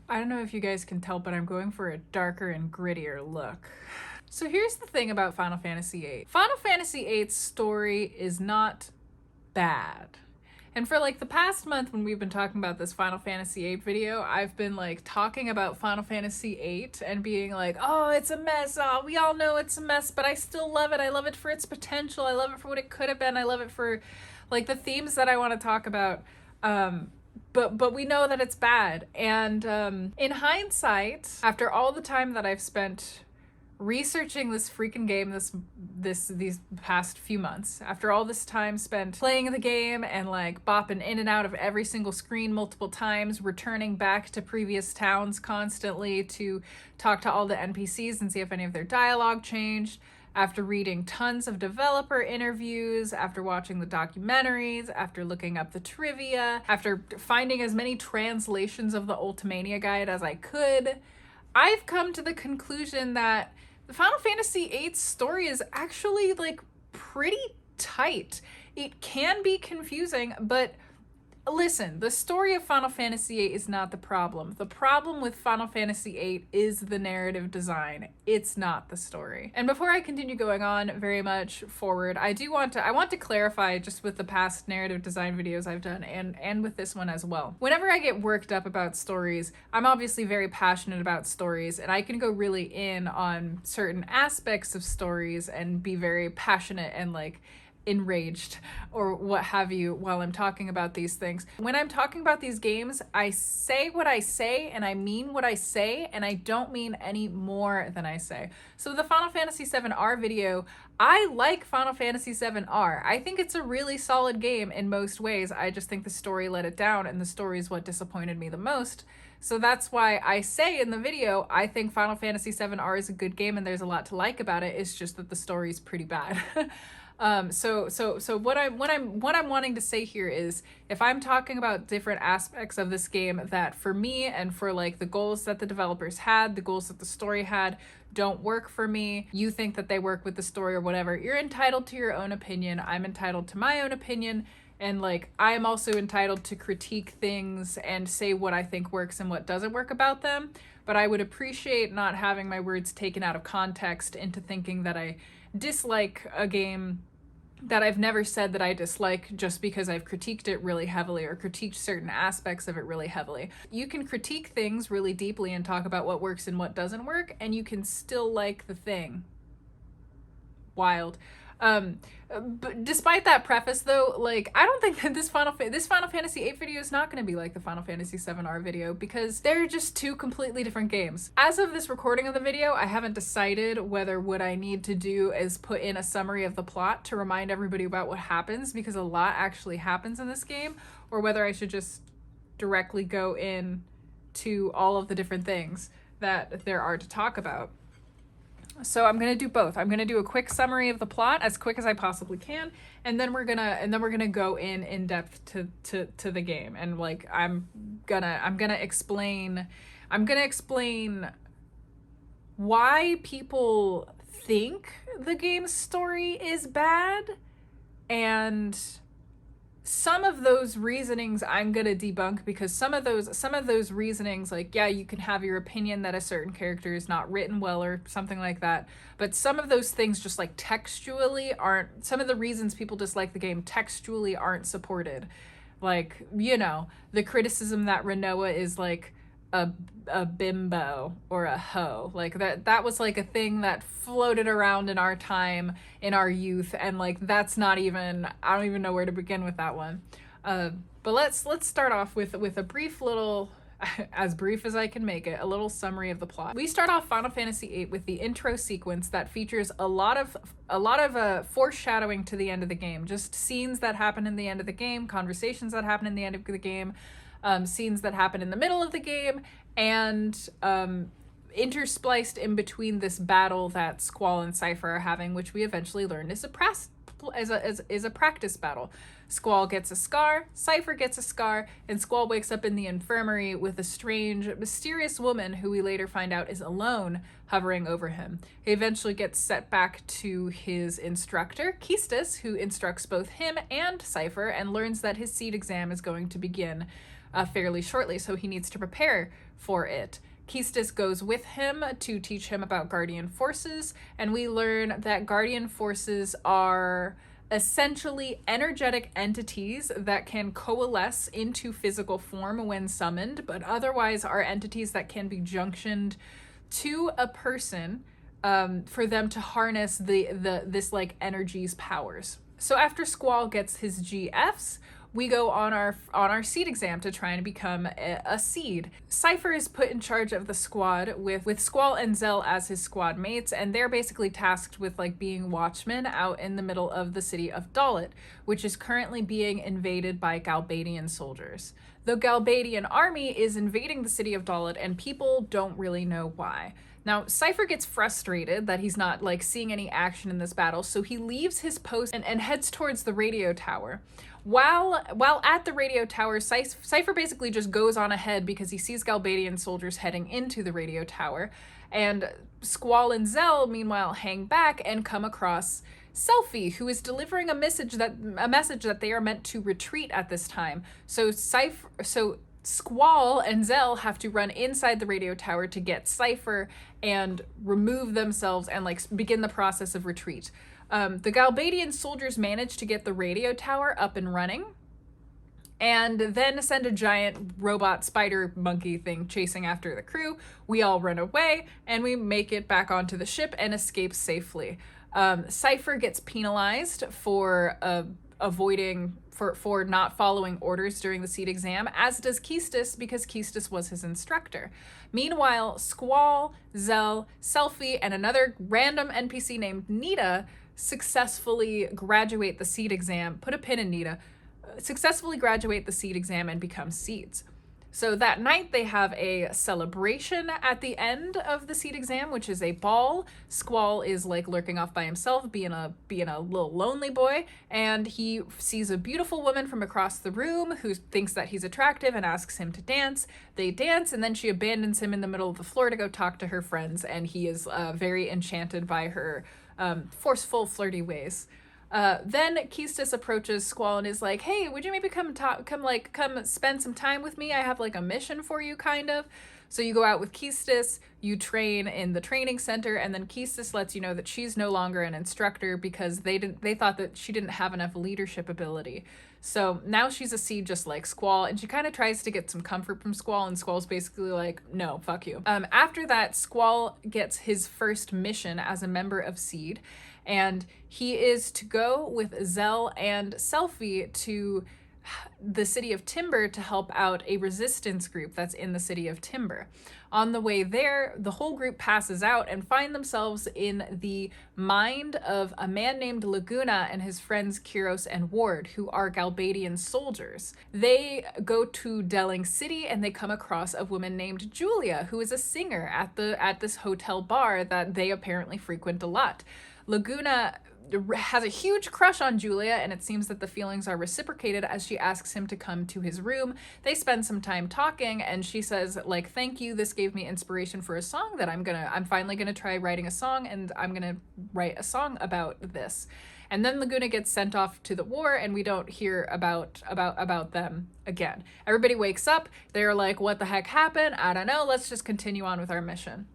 I don't know if you guys can tell, but I'm going for a darker and grittier look. So here's the thing about Final Fantasy VIII. Final Fantasy VIII's story is not bad. And for like the past month when we've been talking about this Final Fantasy VIII video, I've been like talking about Final Fantasy VIII and being like, oh, it's a mess. Oh, we all know it's a mess, but I still love it. I love it for its potential. I love it for what it could have been. I love it for like the themes that I want to talk about. But we know that it's bad. And in hindsight, after all the time that I've spent researching this freaking game these past few months, after all this time spent playing the game and like bopping in and out of every single screen multiple times, returning back to previous towns constantly to talk to all the NPCs and see if any of their dialogue changed, after reading tons of developer interviews, after watching the documentaries, after looking up the trivia, after finding as many translations of the Ultimania guide as I could, I've come to the conclusion that the Final Fantasy VIII story is actually like pretty tight. It can be confusing, but listen, the story of Final Fantasy VIII is not the problem. The problem with Final Fantasy VIII is the narrative design. It's not the story. And before I continue going on very much forward, I want to clarify just with the past narrative design videos I've done and with this one as well. Whenever I get worked up about stories, I'm obviously very passionate about stories, and I can go really in on certain aspects of stories and be very passionate and like enraged or what have you while I'm talking about these things. When I'm talking about these games, I say what I say and I mean what I say, and I don't mean any more than I say. So the Final Fantasy VII R video, I like Final Fantasy VII R. I think it's a really solid game in most ways. I just think the story let it down, and the story is what disappointed me the most. So that's why I say in the video, I think Final Fantasy VII R is a good game and there's a lot to like about it. It's just that the story is pretty bad. So what I'm wanting to say here is, if I'm talking about different aspects of this game that for me and for like the goals that the developers had, the goals that the story had, don't work for me, you think that they work with the story or whatever, you're entitled to your own opinion. I'm entitled to my own opinion. And like, I'm also entitled to critique things and say what I think works and what doesn't work about them. But I would appreciate not having my words taken out of context into thinking that I dislike a game that I've never said that I dislike just because I've critiqued it really heavily or critiqued certain aspects of it really heavily. You can critique things really deeply and talk about what works and what doesn't work, and you can still like the thing. Wild. But despite that preface though, like, I don't think that this Final Fantasy VIII video is not going to be like the Final Fantasy VII R video, because they're just two completely different games. As of this recording of the video, I haven't decided whether what I need to do is put in a summary of the plot to remind everybody about what happens, because a lot actually happens in this game, or whether I should just directly go in to all of the different things that there are to talk about. So I'm going to do both. I'm going to do a quick summary of the plot as quick as I possibly can, and then we're going to go in depth to the game, and like I'm going to explain why people think the game's story is bad, and some of those reasonings I'm gonna debunk, because some of those reasonings, like, yeah, you can have your opinion that a certain character is not written well or something like that, but some of those things just like textually aren't, some of the reasons people dislike the game textually aren't supported. Like, you know, the criticism that Rinoa is like a bimbo or a hoe, like that was like a thing that floated around in our time, in our youth, and like that's not even, I don't even know where to begin with that one. But let's start off with a brief little, as brief as I can make it, a little summary of the plot. We start off Final Fantasy VIII with the intro sequence that features a lot of foreshadowing to the end of the game, just scenes that happen in the end of the game, conversations that happen in the end of the game, scenes that happen in the middle of the game, and interspliced in between this battle that Squall and Cypher are having, which we eventually learn is a practice battle. Squall gets a scar, Cypher gets a scar, and Squall wakes up in the infirmary with a strange, mysterious woman who we later find out is alone, hovering over him. He eventually gets set back to his instructor, Keistis, who instructs both him and Cypher, and learns that his seed exam is going to begin fairly shortly, so he needs to prepare for it. Keistis goes with him to teach him about guardian forces, and we learn that guardian forces are essentially energetic entities that can coalesce into physical form when summoned, but otherwise are entities that can be junctioned to a person for them to harness this like energy's powers. So after Squall gets his GFs, we go on our seed exam to try and become a seed. Cypher is put in charge of the squad with Squall and Zell as his squad mates, and they're basically tasked with like being watchmen out in the middle of the city of Dalit, which is currently being invaded by Galbadian soldiers. The Galbadian army is invading the city of Dalit, and people don't really know why. Now, Cypher gets frustrated that he's not like seeing any action in this battle, so he leaves his post and heads towards the radio tower. While at the radio tower, Cypher basically just goes on ahead because he sees Galbadian soldiers heading into the radio tower, and Squall and Zell meanwhile hang back and come across Selphie, who is delivering a message that they are meant to retreat at this time. So Squall and Zell have to run inside the radio tower to get Cypher and remove themselves and like begin the process of retreat. The Galbadian soldiers manage to get the radio tower up and running, and then send a giant robot spider monkey thing chasing after the crew. We all run away, and we make it back onto the ship and escape safely. Cypher gets penalized for for not following orders during the seed exam, as does Keistis, because Keistis was his instructor. Meanwhile, Squall, Zell, Selphie, and another random NPC named Nita successfully graduate the seed exam. Put a pin in Nita. Successfully graduate the seed exam and become seeds. So that night they have a celebration at the end of the seed exam, which is a ball. Squall is like lurking off by himself, being a little lonely boy, and he sees a beautiful woman from across the room who thinks that he's attractive and asks him to dance. They dance, and then she abandons him in the middle of the floor to go talk to her friends, and he is very enchanted by her forceful, flirty ways. Then Keistis approaches Squall and is like, "Hey, would you maybe come spend some time with me? I have like a mission for you, kind of." So you go out with Keistis, you train in the training center, and then Keistis lets you know that she's no longer an instructor because they thought that she didn't have enough leadership ability. So now she's a seed just like Squall, and she kind of tries to get some comfort from Squall, and Squall's basically like, "No, fuck you." After that, Squall gets his first mission as a member of Seed, and he is to go with Zell and Selphie to the city of Timber to help out a resistance group that's in the city of Timber. On the way there, the whole group passes out and find themselves in the mind of a man named Laguna and his friends Kyros and Ward, who are Galbadian soldiers. They go to Delling City and they come across a woman named Julia, who is a singer at this hotel bar that they apparently frequent a lot. Laguna has a huge crush on Julia, and it seems that the feelings are reciprocated as she asks him to come to his room. They spend some time talking, and she says, like, "Thank you, this gave me inspiration for a song that I'm finally gonna try writing a song, and I'm gonna write a song about this." And then Laguna gets sent off to the war, and we don't hear about them again. Everybody wakes up, they're like, "What the heck happened? I don't know, let's just continue on with our mission."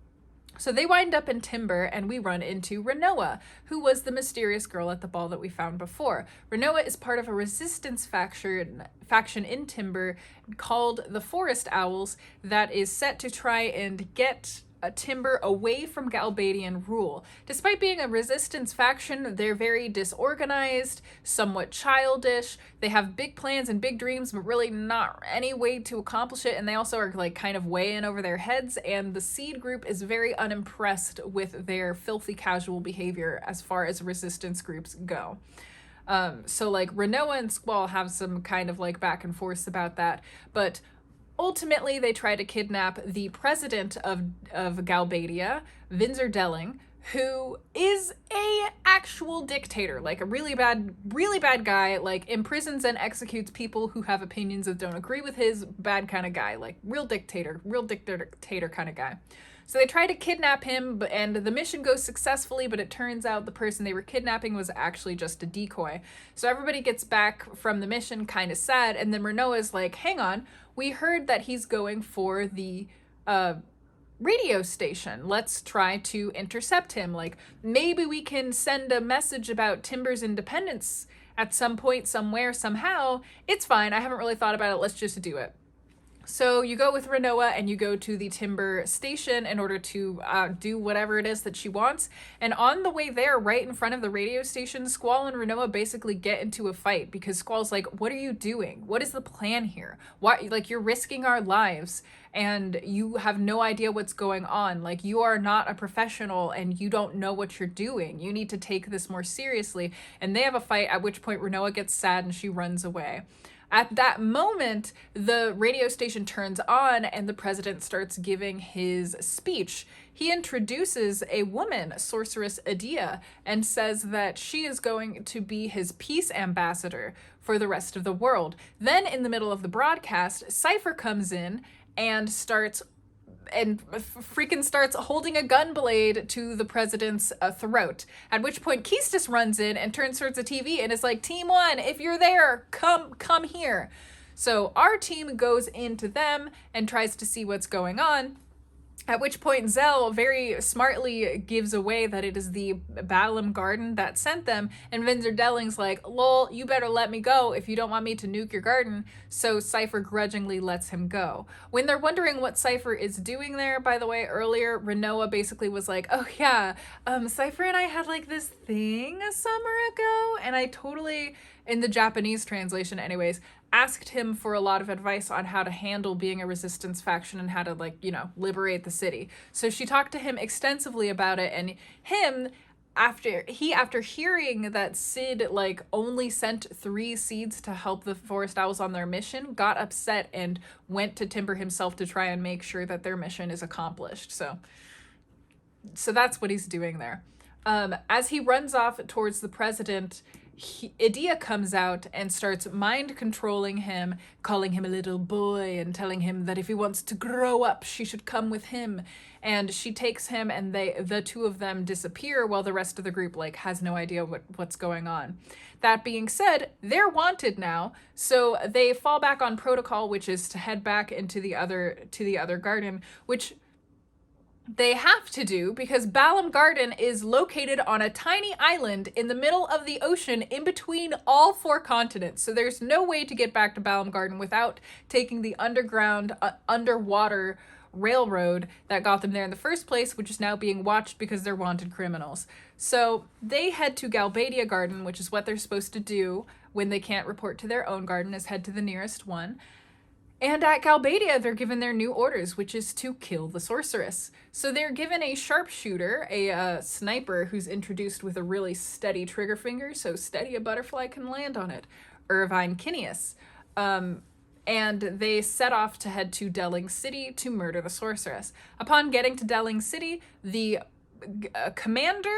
So they wind up in Timber, and we run into Renoa, who was the mysterious girl at the ball that we found before. Renoa is part of a resistance faction in Timber called the Forest Owls that is set to try and get Timber away from Galbadian rule. Despite being a resistance faction, they're very disorganized, somewhat childish. They have big plans and big dreams, but really not any way to accomplish it. And they also are like kind of way in over their heads. And the Seed group is very unimpressed with their filthy casual behavior as far as resistance groups go. So like Renoa and Squall have some kind of like back and forth about that, but ultimately, they try to kidnap the president of Galbadia, Vinzer Delling, who is a actual dictator, like a really bad guy, like imprisons and executes people who have opinions that don't agree with his, bad kind of guy, like real dictator kind of guy. So they try to kidnap him, and the mission goes successfully, but it turns out the person they were kidnapping was actually just a decoy. So everybody gets back from the mission kind of sad, and then Renoa's like, hang on, we heard that he's going for the radio station. Let's try to intercept him. Like, maybe we can send a message about Timber's independence at some point, somewhere, somehow. It's fine. I haven't really thought about it. Let's just do it. So you go with Renoa and you go to the Timber station in order to do whatever it is that she wants. And on the way there, right in front of the radio station, Squall and Renoa basically get into a fight because Squall's like, what are you doing? What is the plan here? Why, like, you're risking our lives and you have no idea what's going on. Like, you are not a professional and you don't know what you're doing. You need to take this more seriously. And they have a fight, at which point Renoa gets sad and she runs away. At that moment, the radio station turns on and the president starts giving his speech. He introduces a woman, Sorceress Adia, and says that she is going to be his peace ambassador for the rest of the world. Then in the middle of the broadcast, Cypher comes in and starts holding a gun blade to the president's throat. At which point Keistis runs in and turns towards the TV and is like, Team 1, if you're there, come here. So our team goes into them and tries to see what's going on. At which point Zell very smartly gives away that it is the Balam garden that sent them, and Vinzer Delling's like, lol, you better let me go if you don't want me to nuke your garden, so Cypher grudgingly lets him go. When they're wondering what Cypher is doing there, by the way, earlier, Renoa basically was like, oh yeah, Cypher and I had like this thing a summer ago, and I totally, in the Japanese translation anyways, asked him for a lot of advice on how to handle being a resistance faction and how to, like, you know, liberate the city. So she talked to him extensively about it, and him, after hearing that Sid, like, only sent 3 seeds to help the Forest Owls on their mission, got upset and went to Timber himself to try and make sure that their mission is accomplished. So that's what he's doing there. As he runs off towards the president, Adia comes out and starts mind controlling him, calling him a little boy and telling him that if he wants to grow up, she should come with him. And she takes him and the two of them disappear while the rest of the group, like, has no idea what's going on. That being said, they're wanted now, so they fall back on protocol, which is to head back into the other garden, which they have to do because Balam Garden is located on a tiny island in the middle of the ocean in between all 4 continents. So there's no way to get back to Balam Garden without taking the underground, underwater railroad that got them there in the first place, which is now being watched because they're wanted criminals. So they head to Galbadia Garden, which is what they're supposed to do when they can't report to their own garden, is head to the nearest one. And at Galbadia, they're given their new orders, which is to kill the sorceress. So they're given a sharpshooter, a sniper who's introduced with a really steady trigger finger, so steady a butterfly can land on it, Irvine Kinneas. And they set off to head to Delling City to murder the sorceress. Upon getting to Delling City, the commander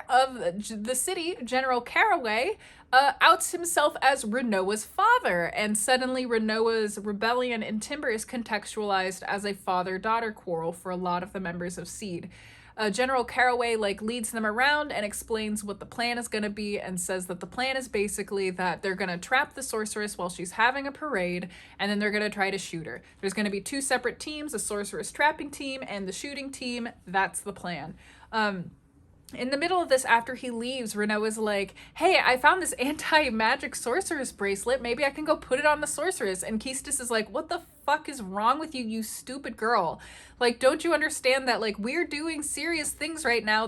of the city, General Caraway, outs himself as Renoa's father, and suddenly Renoa's rebellion in Timber is contextualized as a father-daughter quarrel for a lot of the members of Seed. General Caraway, like, leads them around and explains what the plan is going to be, and says that the plan is basically that they're going to trap the sorceress while she's having a parade, and then they're going to try to shoot her. There's going to be 2 separate teams, the sorceress trapping team and the shooting team. That's the plan. In the middle of this, after he leaves, Renoa's like, hey, I found this anti-magic sorceress bracelet. Maybe I can go put it on the sorceress. And Keistis is like, what the fuck is wrong with you, you stupid girl? Like, don't you understand that, like, we're doing serious things right now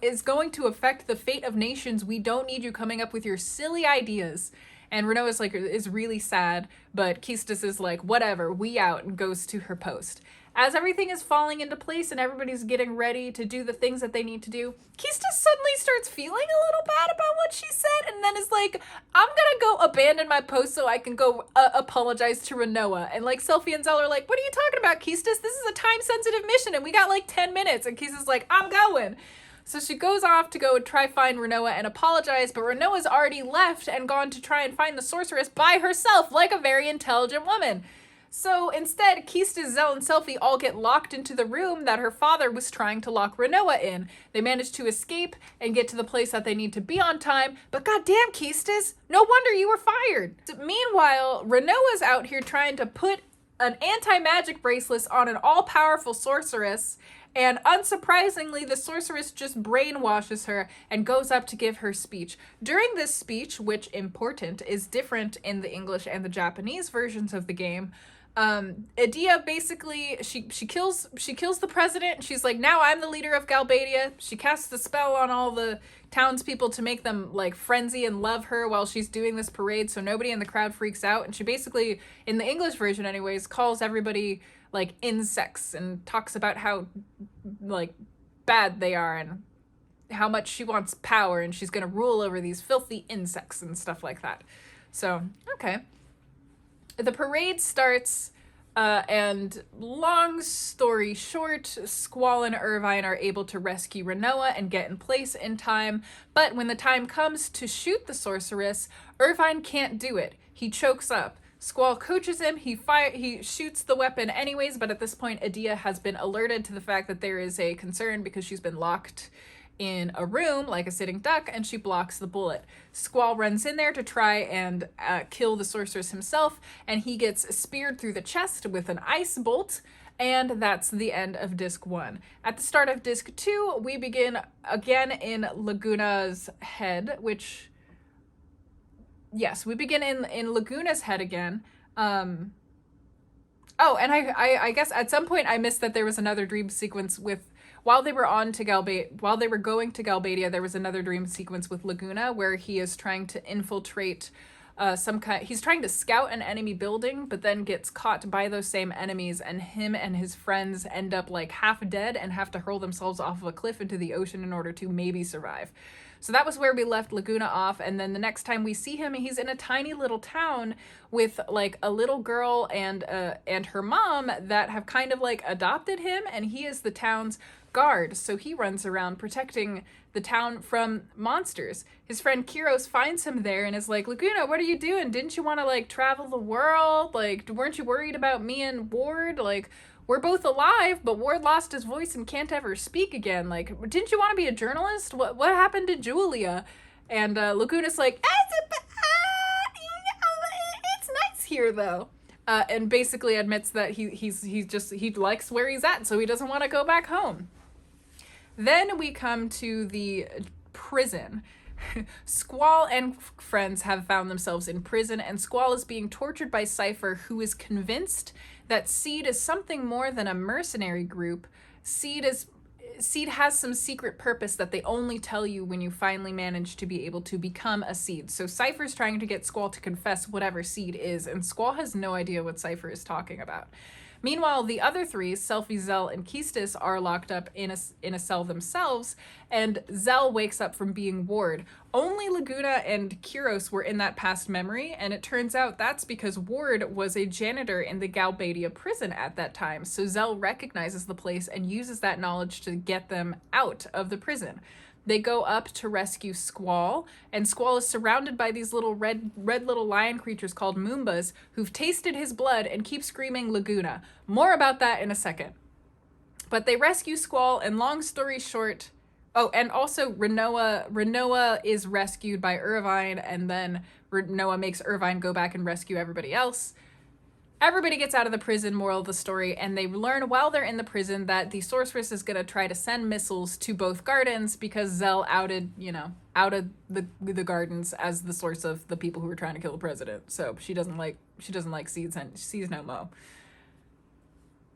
is going to affect the fate of nations. We don't need you coming up with your silly ideas. And Renoa's like, is really sad, but Quistis is like, whatever, we out, and goes to her post. As everything is falling into place and everybody's getting ready to do the things that they need to do, Quistis suddenly starts feeling a little bad about what she said, and then is like, I'm gonna go abandon my post so I can go apologize to Renoa. And like Selphie and Zell are like, what are you talking about, Quistis? This is a time-sensitive mission and we got like 10 minutes. And Quistis is like, I'm going. So she goes off to go try find Renoa and apologize, but Renoa's already left and gone to try and find the sorceress by herself, like a very intelligent woman. So instead, Quistis, Zell, and Selphie all get locked into the room that her father was trying to lock Renoa in. They manage to escape and get to the place that they need to be on time, but goddamn, Quistis, no wonder you were fired. So meanwhile, Renoa's out here trying to put an anti-magic bracelet on an all-powerful sorceress, and unsurprisingly, the sorceress just brainwashes her and goes up to give her speech. During this speech, which, important, is different in the English and the Japanese versions of the game, Edea basically, she kills the president, and she's like, now I'm the leader of Galbadia. She casts the spell on all the townspeople to make them like frenzy and love her while she's doing this parade, so nobody in the crowd freaks out. And she basically, in the English version anyways, calls everybody like insects and talks about how like bad they are and how much she wants power and she's gonna rule over these filthy insects and stuff like that. So, okay. The parade starts, and long story short, Squall and Irvine are able to rescue Renoa and get in place in time, but when the time comes to shoot the sorceress, Irvine can't do it. He chokes up. Squall coaches him, he shoots the weapon anyways, but at this point Edea has been alerted to the fact that there is a concern because she's been locked in a room like a sitting duck, and she blocks the bullet. Squall runs in there to try and kill the sorceress himself, and he gets speared through the chest with an ice bolt, and that's the end of Disc 1. At the start of Disc 2, we begin again in Laguna's head, which... Yes, we begin in Laguna's head again. Oh, and I guess at some point I missed that there was another dream sequence with... While they were going to Galbadia, there was another dream sequence with Laguna where he is trying to infiltrate he's trying to scout an enemy building, but then gets caught by those same enemies, and him and his friends end up like half dead and have to hurl themselves off of a cliff into the ocean in order to maybe survive. So that was where we left Laguna off, and then the next time we see him, he's in a tiny little town with like a little girl and her mom that have kind of like adopted him, and he is the town's guard, so he runs around protecting the town from monsters. His friend Kiros finds him there and is like, Laguna, what are you doing? Didn't you want to like travel the world? Like, weren't you worried about me and Ward? Like, we're both alive, but Ward lost his voice and can't ever speak again. Like, didn't you want to be a journalist? What happened to Julia? And Laguna's like, it's nice here though. And basically admits that he likes where he's at, so he doesn't want to go back home. Then we come to the prison. Squall and friends have found themselves in prison, and Squall is being tortured by Cypher, who is convinced that Seed is something more than a mercenary group. Seed has some secret purpose that they only tell you when you finally manage to be able to become a Seed. So Cypher's trying to get Squall to confess whatever Seed is, and Squall has no idea what Cypher is talking about. Meanwhile, the other three, Selphie, Zell, and Quistis, are locked up in a cell themselves, and Zell wakes up from being Ward. Only Laguna and Kiros were in that past memory, and it turns out that's because Ward was a janitor in the Galbadia prison at that time, so Zell recognizes the place and uses that knowledge to get them out of the prison. They go up to rescue Squall, and Squall is surrounded by these little red little lion creatures called Moombas who've tasted his blood and keep screaming Laguna. More about that in a second. But they rescue Squall, and long story short... Oh, and also Renoa is rescued by Irvine, and then Renoa makes Irvine go back and rescue everybody else. Everybody gets out of the prison, moral of the story, and they learn while they're in the prison that the sorceress is going to try to send missiles to both gardens because Zell outed the gardens as the source of the people who were trying to kill the president. So she doesn't like seeds no mo.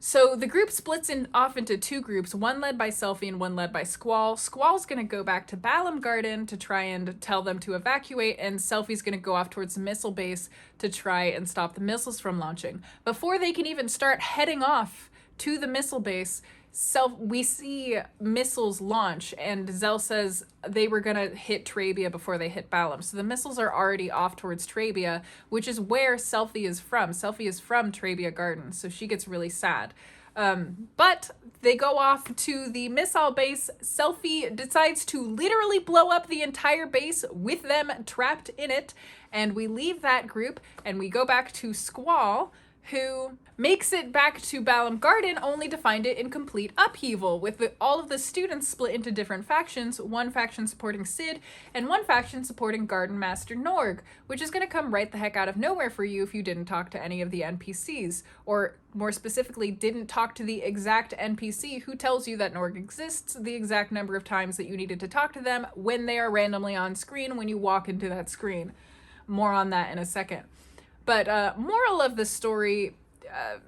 So the group splits off into two groups, one led by Selphie and one led by Squall. Squall's going to go back to Balam Garden to try and tell them to evacuate, and Selphie's going to go off towards the missile base to try and stop the missiles from launching. Before they can even start heading off to the missile base, we see missiles launch, and Zell says they were going to hit Trabia before they hit Balam. So the missiles are already off towards Trabia, which is where Selphie is from. Selphie is from Trabia Garden, so she gets really sad. But they go off to the missile base. Selphie decides to literally blow up the entire base with them trapped in it, and we leave that group, and we go back to Squall, who makes it back to Balam Garden only to find it in complete upheaval, with all of the students split into different factions, one faction supporting Sid and one faction supporting Garden Master Norg, which is going to come right the heck out of nowhere for you if you didn't talk to any of the NPCs, or more specifically, didn't talk to the exact NPC who tells you that Norg exists, the exact number of times that you needed to talk to them, when they are randomly on screen when you walk into that screen. More on that in a second. But moral of the story,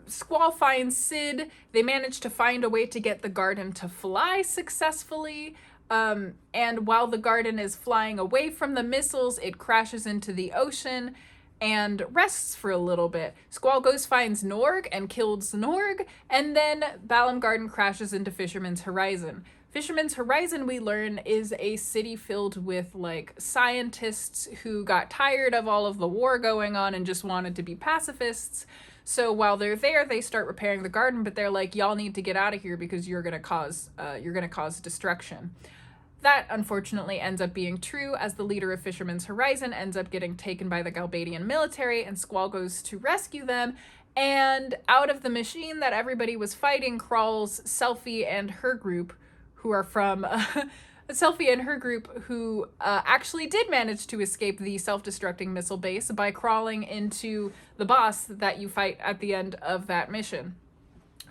Squall finds Sid. They manage to find a way to get the garden to fly successfully. And while the garden is flying away from the missiles, it crashes into the ocean and rests for a little bit. Squall finds Norg and kills Norg, and then Balam Garden crashes into Fisherman's Horizon. Fisherman's Horizon, we learn, is a city filled with, like, scientists who got tired of all of the war going on and just wanted to be pacifists. So while they're there, they start repairing the garden, but they're like, y'all need to get out of here because you're gonna cause destruction. That, unfortunately, ends up being true, as the leader of Fisherman's Horizon ends up getting taken by the Galbadian military, and Squall goes to rescue them. And out of the machine that everybody was fighting crawls Selphie and her group, who are from Selphie and her group, who actually did manage to escape the self-destructing missile base by crawling into the boss that you fight at the end of that mission.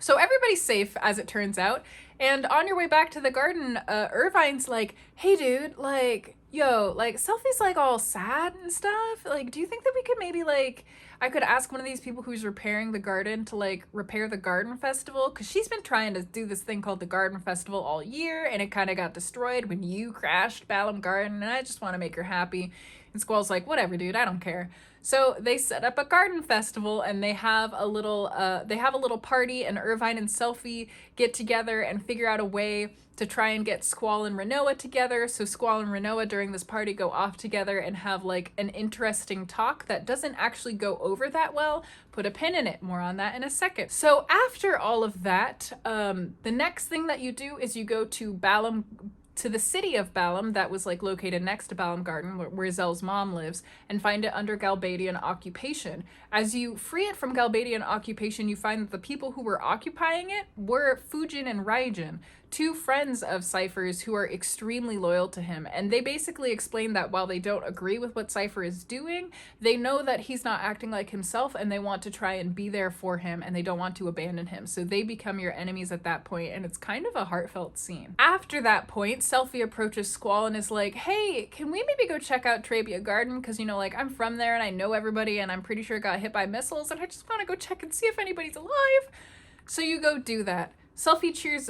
So everybody's safe, as it turns out. And on your way back to the garden, Irvine's like, hey dude, like, yo, like, Selphie's like all sad and stuff. Like, do you think that we could maybe, like, I could ask one of these people who's repairing the garden to, like, repair the garden festival? Because she's been trying to do this thing called the garden festival all year, and it kind of got destroyed when you crashed Balam Garden, and I just want to make her happy. And Squall's like, whatever, dude, I don't care. So they set up a garden festival, and they have a little party, and Irvine and Selphie get together and figure out a way to try and get Squall and Renoa together. So Squall and Renoa during this party go off together and have, like, an interesting talk that doesn't actually go over that well. Put a pin in it. More on that in a second. So after all of that, the next thing that you do is you go to the city of Balam that was, like, located next to Balam Garden, where Zell's mom lives, and find it under Galbadian occupation. As you free it from Galbadian occupation, you find that the people who were occupying it were Fujin and Raijin, two friends of Cypher's who are extremely loyal to him. And they basically explain that while they don't agree with what Cypher is doing, they know that he's not acting like himself, and they want to try and be there for him, and they don't want to abandon him. So they become your enemies at that point, and it's kind of a heartfelt scene. After that point, Selphie approaches Squall and is like, hey, can we maybe go check out Trabia Garden? Because, you know, like, I'm from there and I know everybody, and I'm pretty sure it got hit by missiles, and I just want to go check and see if anybody's alive. So you go do that. Selphie cheers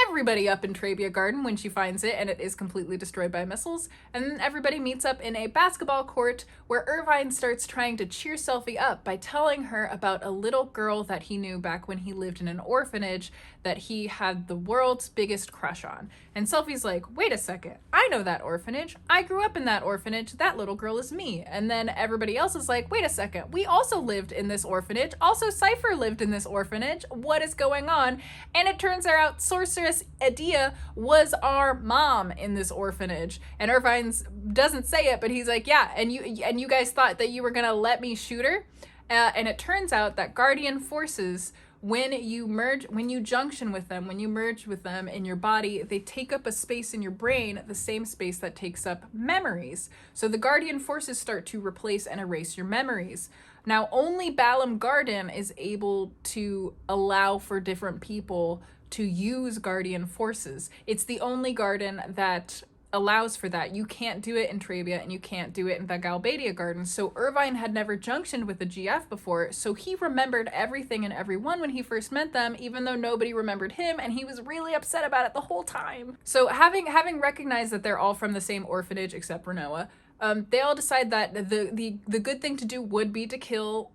everybody up in Trabia Garden when she finds it, and it is completely destroyed by missiles. And then everybody meets up in a basketball court where Irvine starts trying to cheer Selphie up by telling her about a little girl that he knew back when he lived in an orphanage that he had the world's biggest crush on. And Selphie's like, wait a second, I know that orphanage. I grew up in that orphanage. That little girl is me. And then everybody else is like, wait a second, we also lived in this orphanage. Also, Cypher lived in this orphanage. What is going on? And it turns out Sorceress Adia was our mom in this orphanage. And Irvine doesn't say it, but he's like, yeah, and you guys thought that you were gonna let me shoot her? And it turns out that Guardian forces, when you junction with them, when you merge with them in your body, they take up a space in your brain, the same space that takes up memories. So the Guardian forces start to replace and erase your memories. Now, only Balam Garden is able to allow for different people to use Guardian forces. It's the only garden that allows for that. You can't do it in Trabia and you can't do it in the Galbadia Gardens. So Irvine had never junctioned with the GF before, so he remembered everything and everyone when he first met them, even though nobody remembered him, and he was really upset about it the whole time. So having recognized that they're all from the same orphanage except Renoa, they all decide that the good thing to do would be to kill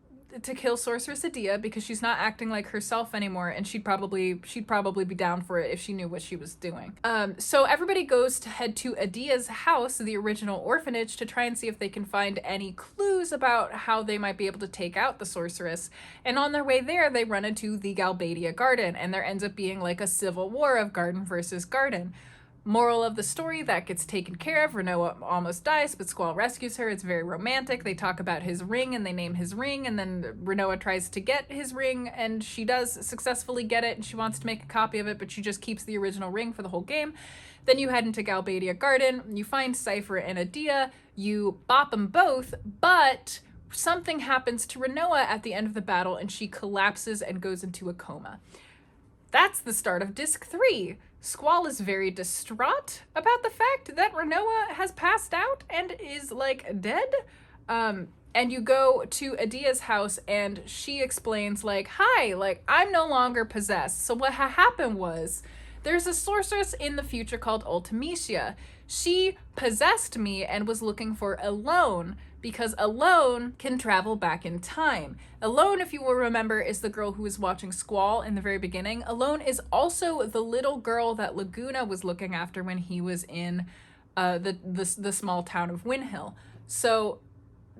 Sorceress Adia, because she's not acting like herself anymore, and she'd probably be down for it if she knew what she was doing. So everybody goes to head to Adia's house, the original orphanage, to try and see if they can find any clues about how they might be able to take out the sorceress. And on their way there, they run into the Galbadia Garden, and there ends up being like a civil war of garden versus garden. Moral of the story, that gets taken care of. Renoa almost dies, but Squall rescues her. It's very romantic. They talk about his ring, and they name his ring, and then Renoa tries to get his ring, and she does successfully get it, and she wants to make a copy of it, but she just keeps the original ring for the whole game. Then you head into Galbadia Garden, you find Cypher and Adia, you bop them both, but something happens to Renoa at the end of the battle, and she collapses and goes into a coma. That's the start of Disc 3. Squall is very distraught about the fact that Renoa has passed out and is, like, dead. And you go to Adia's house, and she explains, like, hi, like, I'm no longer possessed. So what happened was, there's a sorceress in the future called Ultimecia. She possessed me and was looking for Alone, because Alone can travel back in time. Alone, if you will remember, is the girl who was watching Squall in the very beginning. Alone is also the little girl that Laguna was looking after when he was in the small town of Windhill. So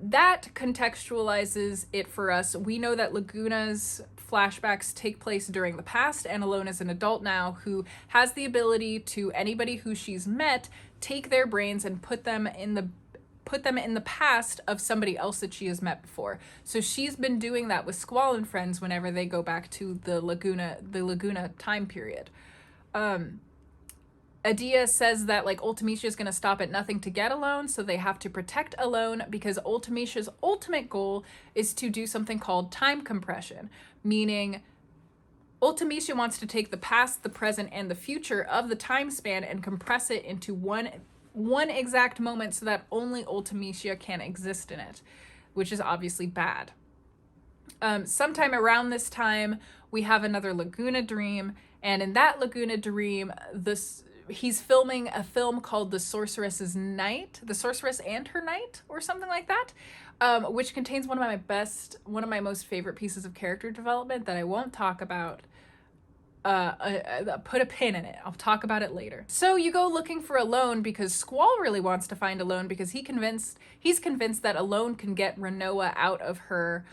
that contextualizes it for us. We know that Laguna's flashbacks take place during the past, and Alone is an adult now who has the ability to, anybody who she's met, take their brains and put them in the past of somebody else that she has met before. So she's been doing that with Squall and friends whenever they go back to the Laguna time period. Adia says that, like, Ultimecia is going to stop at nothing to get Alone, so they have to protect Alone, because Ultimecia's ultimate goal is to do something called time compression, meaning Ultimecia wants to take the past, the present, and the future of the time span and compress it into one exact moment so that only Ultimecia can exist in it, which is obviously bad. Sometime around this time, we have another Laguna dream, and in that Laguna dream, he's filming a film called The Sorceress's Night, The Sorceress and Her Night, or something like that, which contains one of my most favorite pieces of character development that I won't talk about. Put a pin in it. I'll talk about it later. So you go looking for Alone because Squall really wants to find Alone, because he's convinced that Alone can get Renoa out of her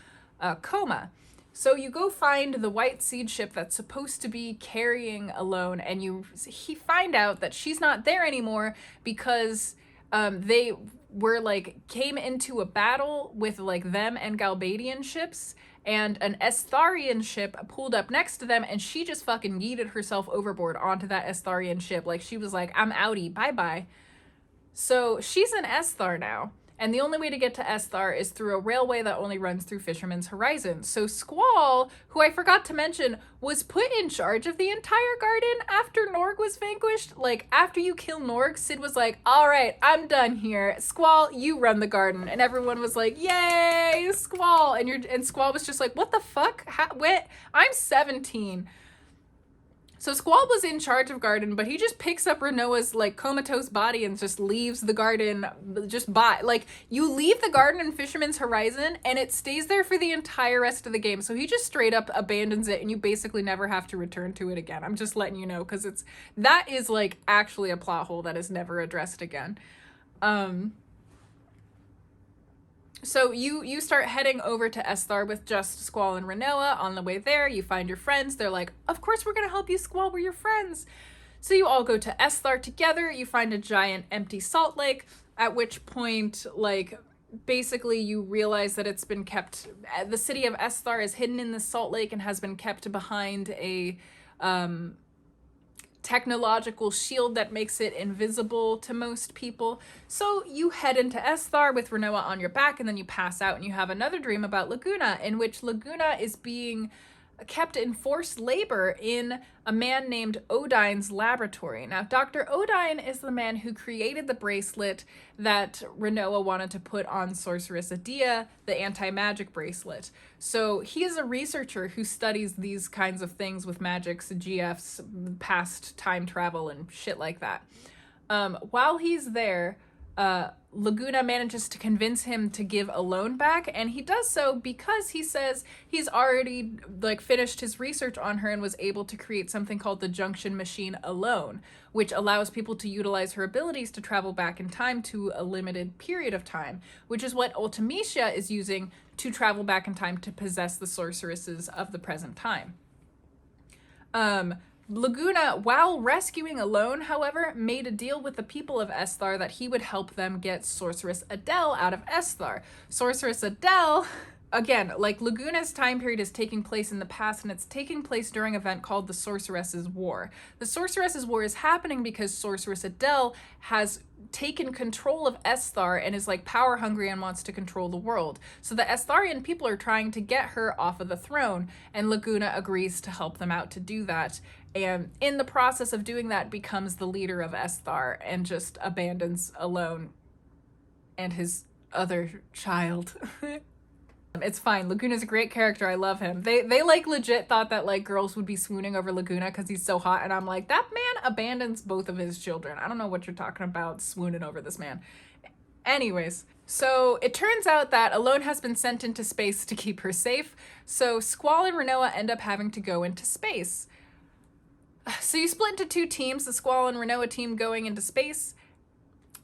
coma. So you go find the white seed ship that's supposed to be carrying Alone, and he find out that she's not there anymore because they were, like, came into a battle with, like, them and Galbadian ships, and an Estharian ship pulled up next to them, and she just fucking yeeted herself overboard onto that Estharian ship. Like, she was like, I'm outie, bye-bye. So she's in Esthar now, and the only way to get to Esthar is through a railway that only runs through Fisherman's Horizon. So Squall, who I forgot to mention, was put in charge of the entire garden after Norg was vanquished. Like, after you kill Norg, Sid was like, all right, I'm done here. Squall, you run the garden. And everyone was like, yay, Squall. And Squall was just like, what the fuck? I'm 17. So Squall was in charge of garden, but he just picks up Renoa's, like, comatose body and just leaves the garden just by. Like, you leave the garden in Fisherman's Horizon, and it stays there for the entire rest of the game. So he just straight up abandons it, and you basically never have to return to it again. I'm just letting you know, because that is, like, actually a plot hole that is never addressed again. So you start heading over to Esthar with just Squall and Renoa. On the way there, you find your friends. They're like, of course we're going to help you, Squall. We're your friends. So you all go to Esthar together. You find a giant empty salt lake, at which point, like, basically you realize that it's been kept... The city of Esthar is hidden in the salt lake and has been kept behind a... technological shield that makes it invisible to most people. So you head into Esthar with Renoa on your back, and then you pass out and you have another dream about Laguna, in which Laguna is being kept in forced labor in a man named Odine's laboratory. Now, Dr. Odine is the man who created the bracelet that Rinoa wanted to put on Sorceress Adia, the anti-magic bracelet. So he is a researcher who studies these kinds of things with magics, GFs, past time travel, and shit like that. While he's there, Laguna manages to convince him to give Alone back, and he does so because he says he's already finished his research on her and was able to create something called the Junction Machine Alone, which allows people to utilize her abilities to travel back in time to a limited period of time, which is what Ultimecia is using to travel back in time to possess the sorceresses of the present time. Laguna, while rescuing Alone, however, made a deal with the people of Esthar that he would help them get Sorceress Adele out of Esthar. Sorceress Adele, again, Laguna's time period is taking place in the past, and it's taking place during an event called the Sorceress's War. The Sorceress's War is happening because Sorceress Adele has taken control of Esthar and is power hungry and wants to control the world. So the Estharian people are trying to get her off of the throne, and Laguna agrees to help them out to do that. And in the process of doing that, becomes the leader of Esthar and just abandons Alone and his other child. It's fine. Laguna's a great character. I love him. They legit thought that girls would be swooning over Laguna because he's so hot, and I'm like, that man abandons both of his children. I don't know what you're talking about, swooning over this man. Anyways, so it turns out that Alone has been sent into space to keep her safe, so Squall and Rinoa end up having to go into space. So you split into two teams, the Squall and Rinoa team going into space,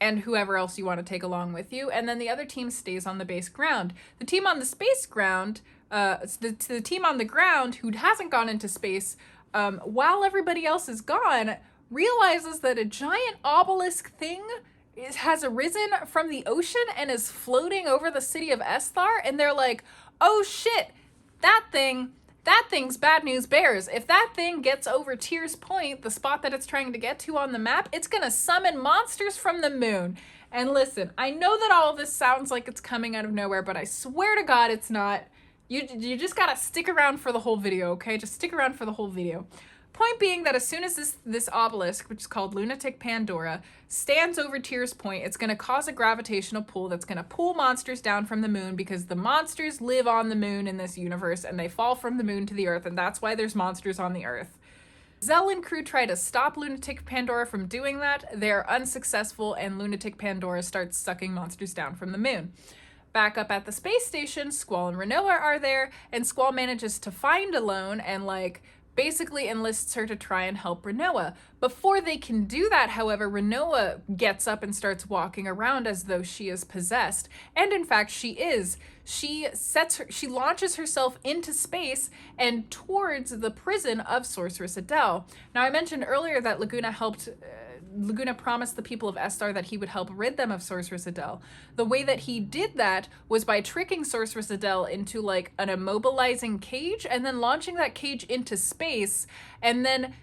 and whoever else you want to take along with you, and then the other team stays on the base ground. The team on the space ground, the team on the ground who hasn't gone into space, while everybody else is gone, realizes that a giant obelisk thing has arisen from the ocean and is floating over the city of Esthar, and they're like, oh shit, that thing's bad news bears. If that thing gets over Tears Point, the spot that it's trying to get to on the map, it's gonna summon monsters from the moon. And listen, I know that all of this sounds like it's coming out of nowhere, but I swear to God it's not. You just gotta stick around for the whole video, okay? Just stick around for the whole video. Point being that as soon as this obelisk, which is called Lunatic Pandora, stands over Tears Point, it's going to cause a gravitational pull that's going to pull monsters down from the moon, because the monsters live on the moon in this universe and they fall from the moon to the earth, and that's why there's monsters on the earth. Zell and crew try to stop Lunatic Pandora from doing that. They're unsuccessful, and Lunatic Pandora starts sucking monsters down from the moon. Back up at the space station, Squall and Rinoa are there, and Squall manages to find Alone and basically enlists her to try and help Rinoa. Before they can do that, however, Rinoa gets up and starts walking around as though she is possessed. And in fact, she is. She launches herself into space and towards the prison of Sorceress Adele. Now, I mentioned earlier that Laguna promised the people of Esthar that he would help rid them of Sorceress Adele. The way that he did that was by tricking Sorceress Adele into an immobilizing cage, and then launching that cage into space, and then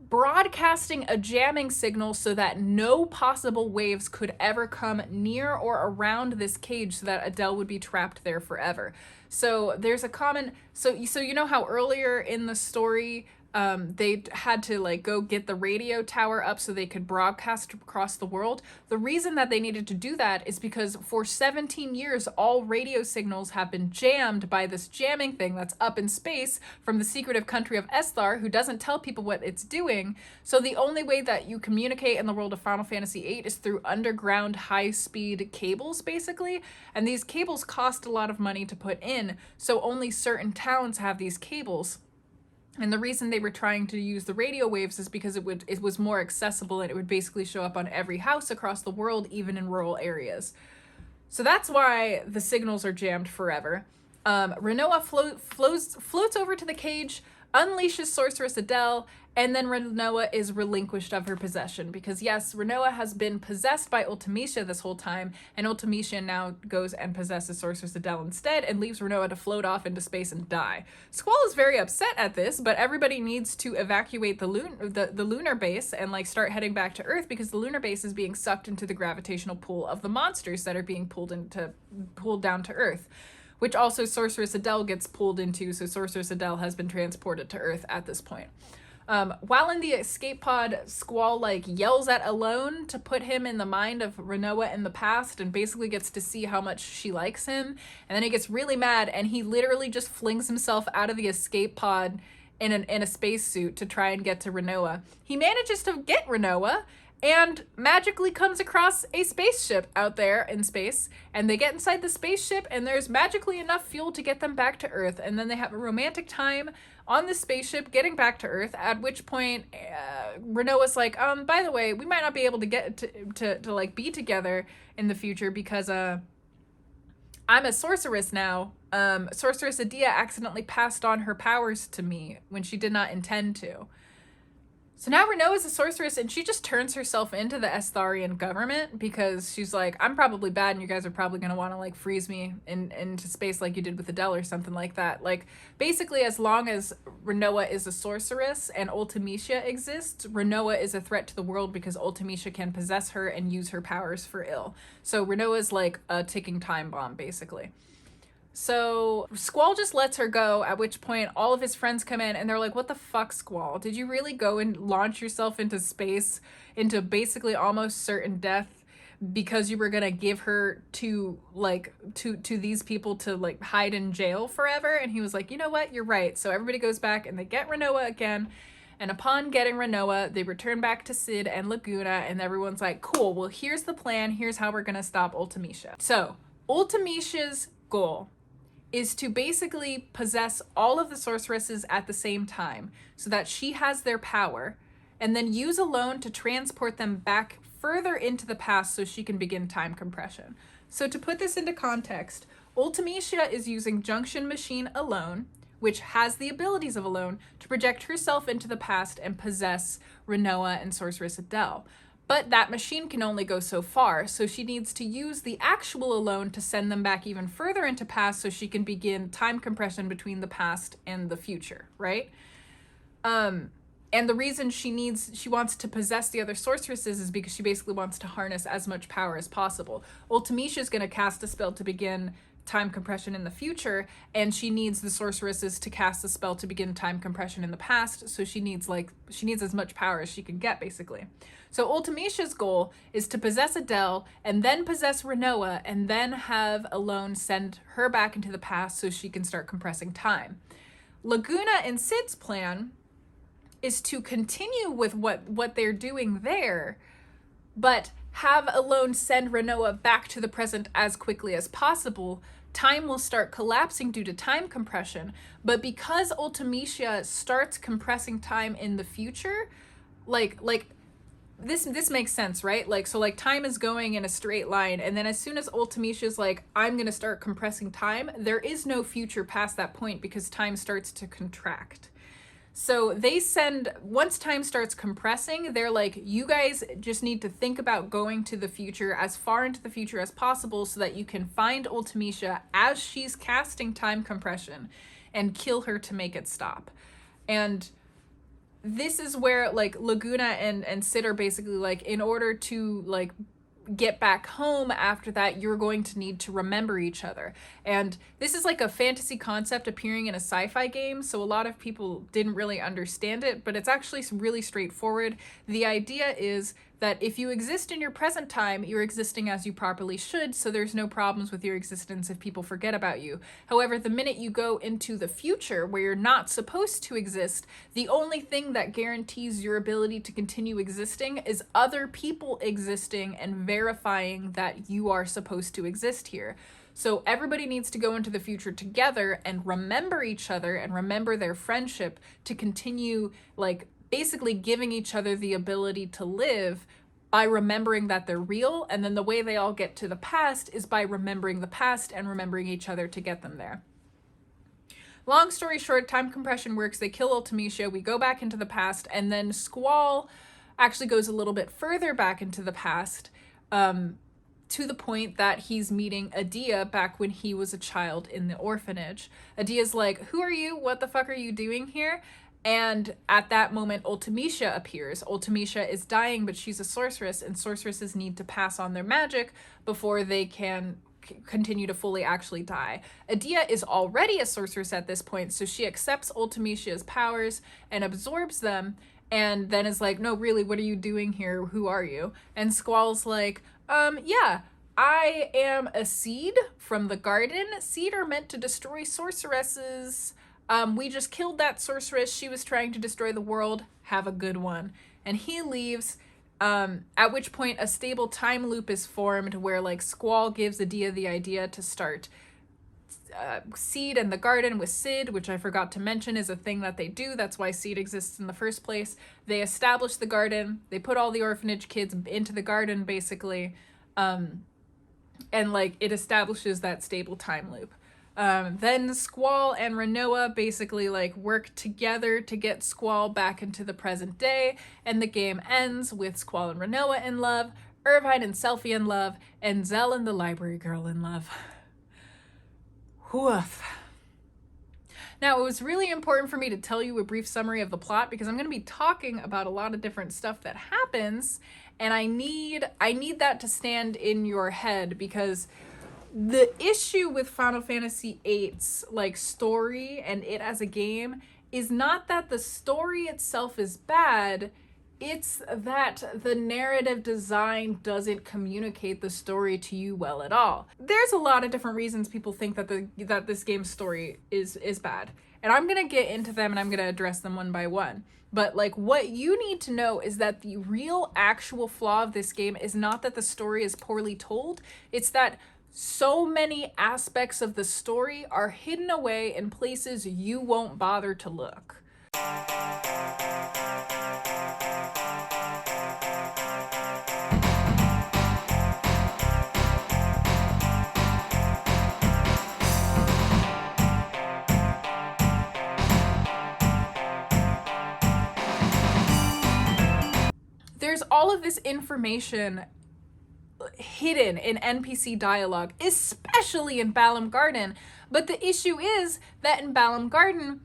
broadcasting a jamming signal so that no possible waves could ever come near or around this cage, so that Adele would be trapped there forever. So there's a common, so you know how earlier in the story they had to go get the radio tower up so they could broadcast across the world. The reason that they needed to do that is because for 17 years, all radio signals have been jammed by this jamming thing that's up in space from the secretive country of Esthar, who doesn't tell people what it's doing. So the only way that you communicate in the world of Final Fantasy VIII is through underground high-speed cables, basically. And these cables cost a lot of money to put in, so only certain towns have these cables. And the reason they were trying to use the radio waves is because it was more accessible, and it would basically show up on every house across the world, even in rural areas. So that's why the signals are jammed forever. Rinoa floats over to the cage, unleashes Sorceress Adele, and then Rinoa is relinquished of her possession, because yes, Rinoa has been possessed by Ultimecia this whole time, and Ultimecia now goes and possesses Sorceress Adele instead and leaves Rinoa to float off into space and die. Squall is very upset at this, but everybody needs to evacuate the lunar base and start heading back to Earth, because the lunar base is being sucked into the gravitational pull of the monsters that are being pulled down to Earth. which also Sorceress Adele gets pulled into, so Sorceress Adele has been transported to Earth at this point. While in the escape pod, Squall like yells at Alone to put him in the mind of Renoa in the past and basically gets to see how much she likes him. And then he gets really mad and he literally just flings himself out of the escape pod in a spacesuit to try and get to Renoa. He manages to get Renoa and magically comes across a spaceship out there in space, and they get inside the spaceship and there's magically enough fuel to get them back to Earth, and then they have a romantic time on the spaceship getting back to Earth, at which point Renoa's like, by the way, we might not be able to get to like be together in the future because I'm a sorceress now. Sorceress Adia accidentally passed on her powers to me when she did not intend to. So now Renoa is a sorceress and she just turns herself into the Estharian government because she's like, I'm probably bad and you guys are probably going to want to like freeze me into space like you did with Adele or something like that. Like basically as long as Renoa is a sorceress and Ultimecia exists, Renoa is a threat to the world because Ultimecia can possess her and use her powers for ill. So Renoa is like a ticking time bomb basically. So Squall just lets her go, at which point all of his friends come in and they're like, what the fuck, Squall? Did you really go and launch yourself into space, into basically almost certain death because you were gonna give her to like to these people to like hide in jail forever? And he was like, you know what, you're right. So everybody goes back and they get Renoa again. And upon getting Renoa, they return back to Sid and Laguna, and everyone's like, cool, well, here's the plan. Here's how we're gonna stop Ultimecia. So Ultimecia's goal is to basically possess all of the sorceresses at the same time so that she has their power, and then use Alone to transport them back further into the past so she can begin time compression. So to put this into context, Ultimecia is using Junction Machine Alone, which has the abilities of Alone, to project herself into the past and possess Renoa and Sorceress Adele. But that machine can only go so far, so she needs to use the actual Alone to send them back even further into past so she can begin time compression between the past and the future, right? And the reason she wants to possess the other sorceresses is because she basically wants to harness as much power as possible. Ultimecia is going to cast a spell to begin time compression in the future, and she needs the sorceresses to cast a spell to begin time compression in the past, so she needs as much power as she can get, basically. So Ultimecia's goal is to possess Adele and then possess Renoa and then have Alone send her back into the past so she can start compressing time. Laguna and Sid's plan is to continue with what they're doing there, but have Alone send Renoa back to the present as quickly as possible. Time will start collapsing due to time compression, but because Ultimecia starts compressing time in the future, this makes sense, right? So time is going in a straight line, and then as soon as Ultimecia's like, I'm gonna start compressing time, there is no future past that point because time starts to contract. So once time starts compressing, they're like, you guys just need to think about going to the future, as far into the future as possible, so that you can find Ultimecia as she's casting time compression and kill her to make it stop. And this is where like Laguna and Sid are basically like, in order to like get back home after that, you're going to need to remember each other. And this is like a fantasy concept appearing in a sci-fi game, so a lot of people didn't really understand it, but it's actually really straightforward. The idea is that if you exist in your present time, you're existing as you properly should, so there's no problems with your existence if people forget about you. However, the minute you go into the future where you're not supposed to exist, the only thing that guarantees your ability to continue existing is other people existing and verifying that you are supposed to exist here. So everybody needs to go into the future together and remember each other and remember their friendship to continue like basically giving each other the ability to live by remembering that they're real. And then the way they all get to the past is by remembering the past and remembering each other to get them there. Long story short, time compression works. They kill Ultimecia, we go back into the past, and then Squall actually goes a little bit further back into the past, to the point that he's meeting Adia back when he was a child in the orphanage. Adia's like, who are you? What the fuck are you doing here? And at that moment, Ultimecia appears. Ultimecia is dying, but she's a sorceress, and sorceresses need to pass on their magic before they can continue to fully actually die. Adia is already a sorceress at this point, so she accepts Ultimecia's powers and absorbs them, and then is like, no, really, what are you doing here? Who are you? And Squall's like, yeah, I am a seed from the garden. Seed are meant to destroy sorceresses. We just killed that sorceress. She was trying to destroy the world. Have a good one. And he leaves, at which point a stable time loop is formed where like Squall gives Adia the idea to start Seed and the garden with Sid, which I forgot to mention is a thing that they do. That's why Seed exists in the first place. They establish the garden. They put all the orphanage kids into the garden, basically. And like it establishes that stable time loop. Then Squall and Rinoa basically like work together to get Squall back into the present day, and the game ends with Squall and Rinoa in love, Irvine and Selphie in love, and Zell and the library girl in love. Woof. Now, it was really important for me to tell you a brief summary of the plot because I'm going to be talking about a lot of different stuff that happens, and I need that to stand in your head because the issue with Final Fantasy VIII's like story and it as a game is not that the story itself is bad, it's that the narrative design doesn't communicate the story to you well at all. There's a lot of different reasons people think that this game's story is bad, and I'm gonna get into them and I'm gonna address them one by one. But like what you need to know is that the real actual flaw of this game is not that the story is poorly told, it's that so many aspects of the story are hidden away in places you won't bother to look. There's all of this information hidden in NPC dialogue, especially in Balamb Garden. But the issue is that in Balamb Garden,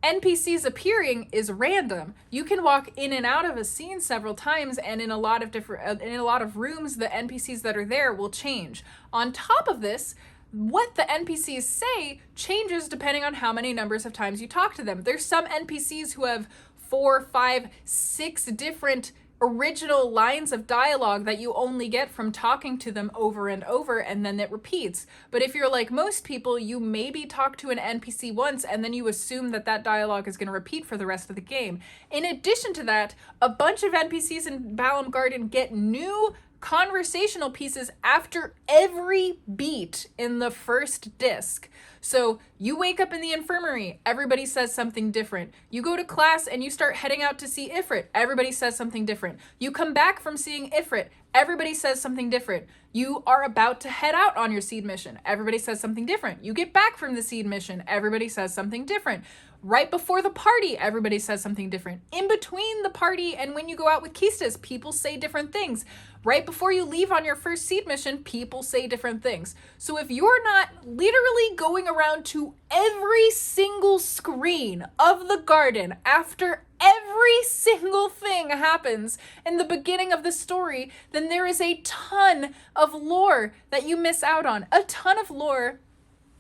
NPCs appearing is random. You can walk in and out of a scene several times, and in a lot of rooms, the NPCs that are there will change. On top of this, what the NPCs say changes depending on how many numbers of times you talk to them. There's some NPCs who have 4, 5, 6 different original lines of dialogue that you only get from talking to them over and over, and then it repeats. But if you're like most people, you maybe talk to an NPC once and then you assume that that dialogue is going to repeat for the rest of the game. In addition to that, a bunch of NPCs in Balamb Garden get new conversational pieces after every beat in the first disc. So you wake up in the infirmary, everybody says something different. You go to class and you start heading out to see Ifrit, everybody says something different. You come back from seeing Ifrit, everybody says something different. You are about to head out on your seed mission, everybody says something different. You get back from the seed mission, everybody says something different. Right before the party, everybody says something different. In between the party and when you go out with Keistas, people say different things. Right before you leave on your first seed mission, people say different things. So if you're not literally going around to every single screen of the garden after every single thing happens in the beginning of the story, then there is a ton of lore that you miss out on. A ton of lore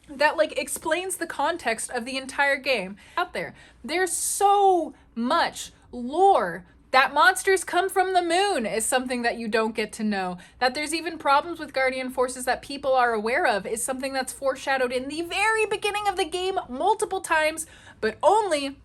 that like explains the context of the entire game out there. There's so much lore. That monsters come from the moon is something that you don't get to know. That there's even problems with Guardian forces that people are aware of is something that's foreshadowed in the very beginning of the game multiple times, but only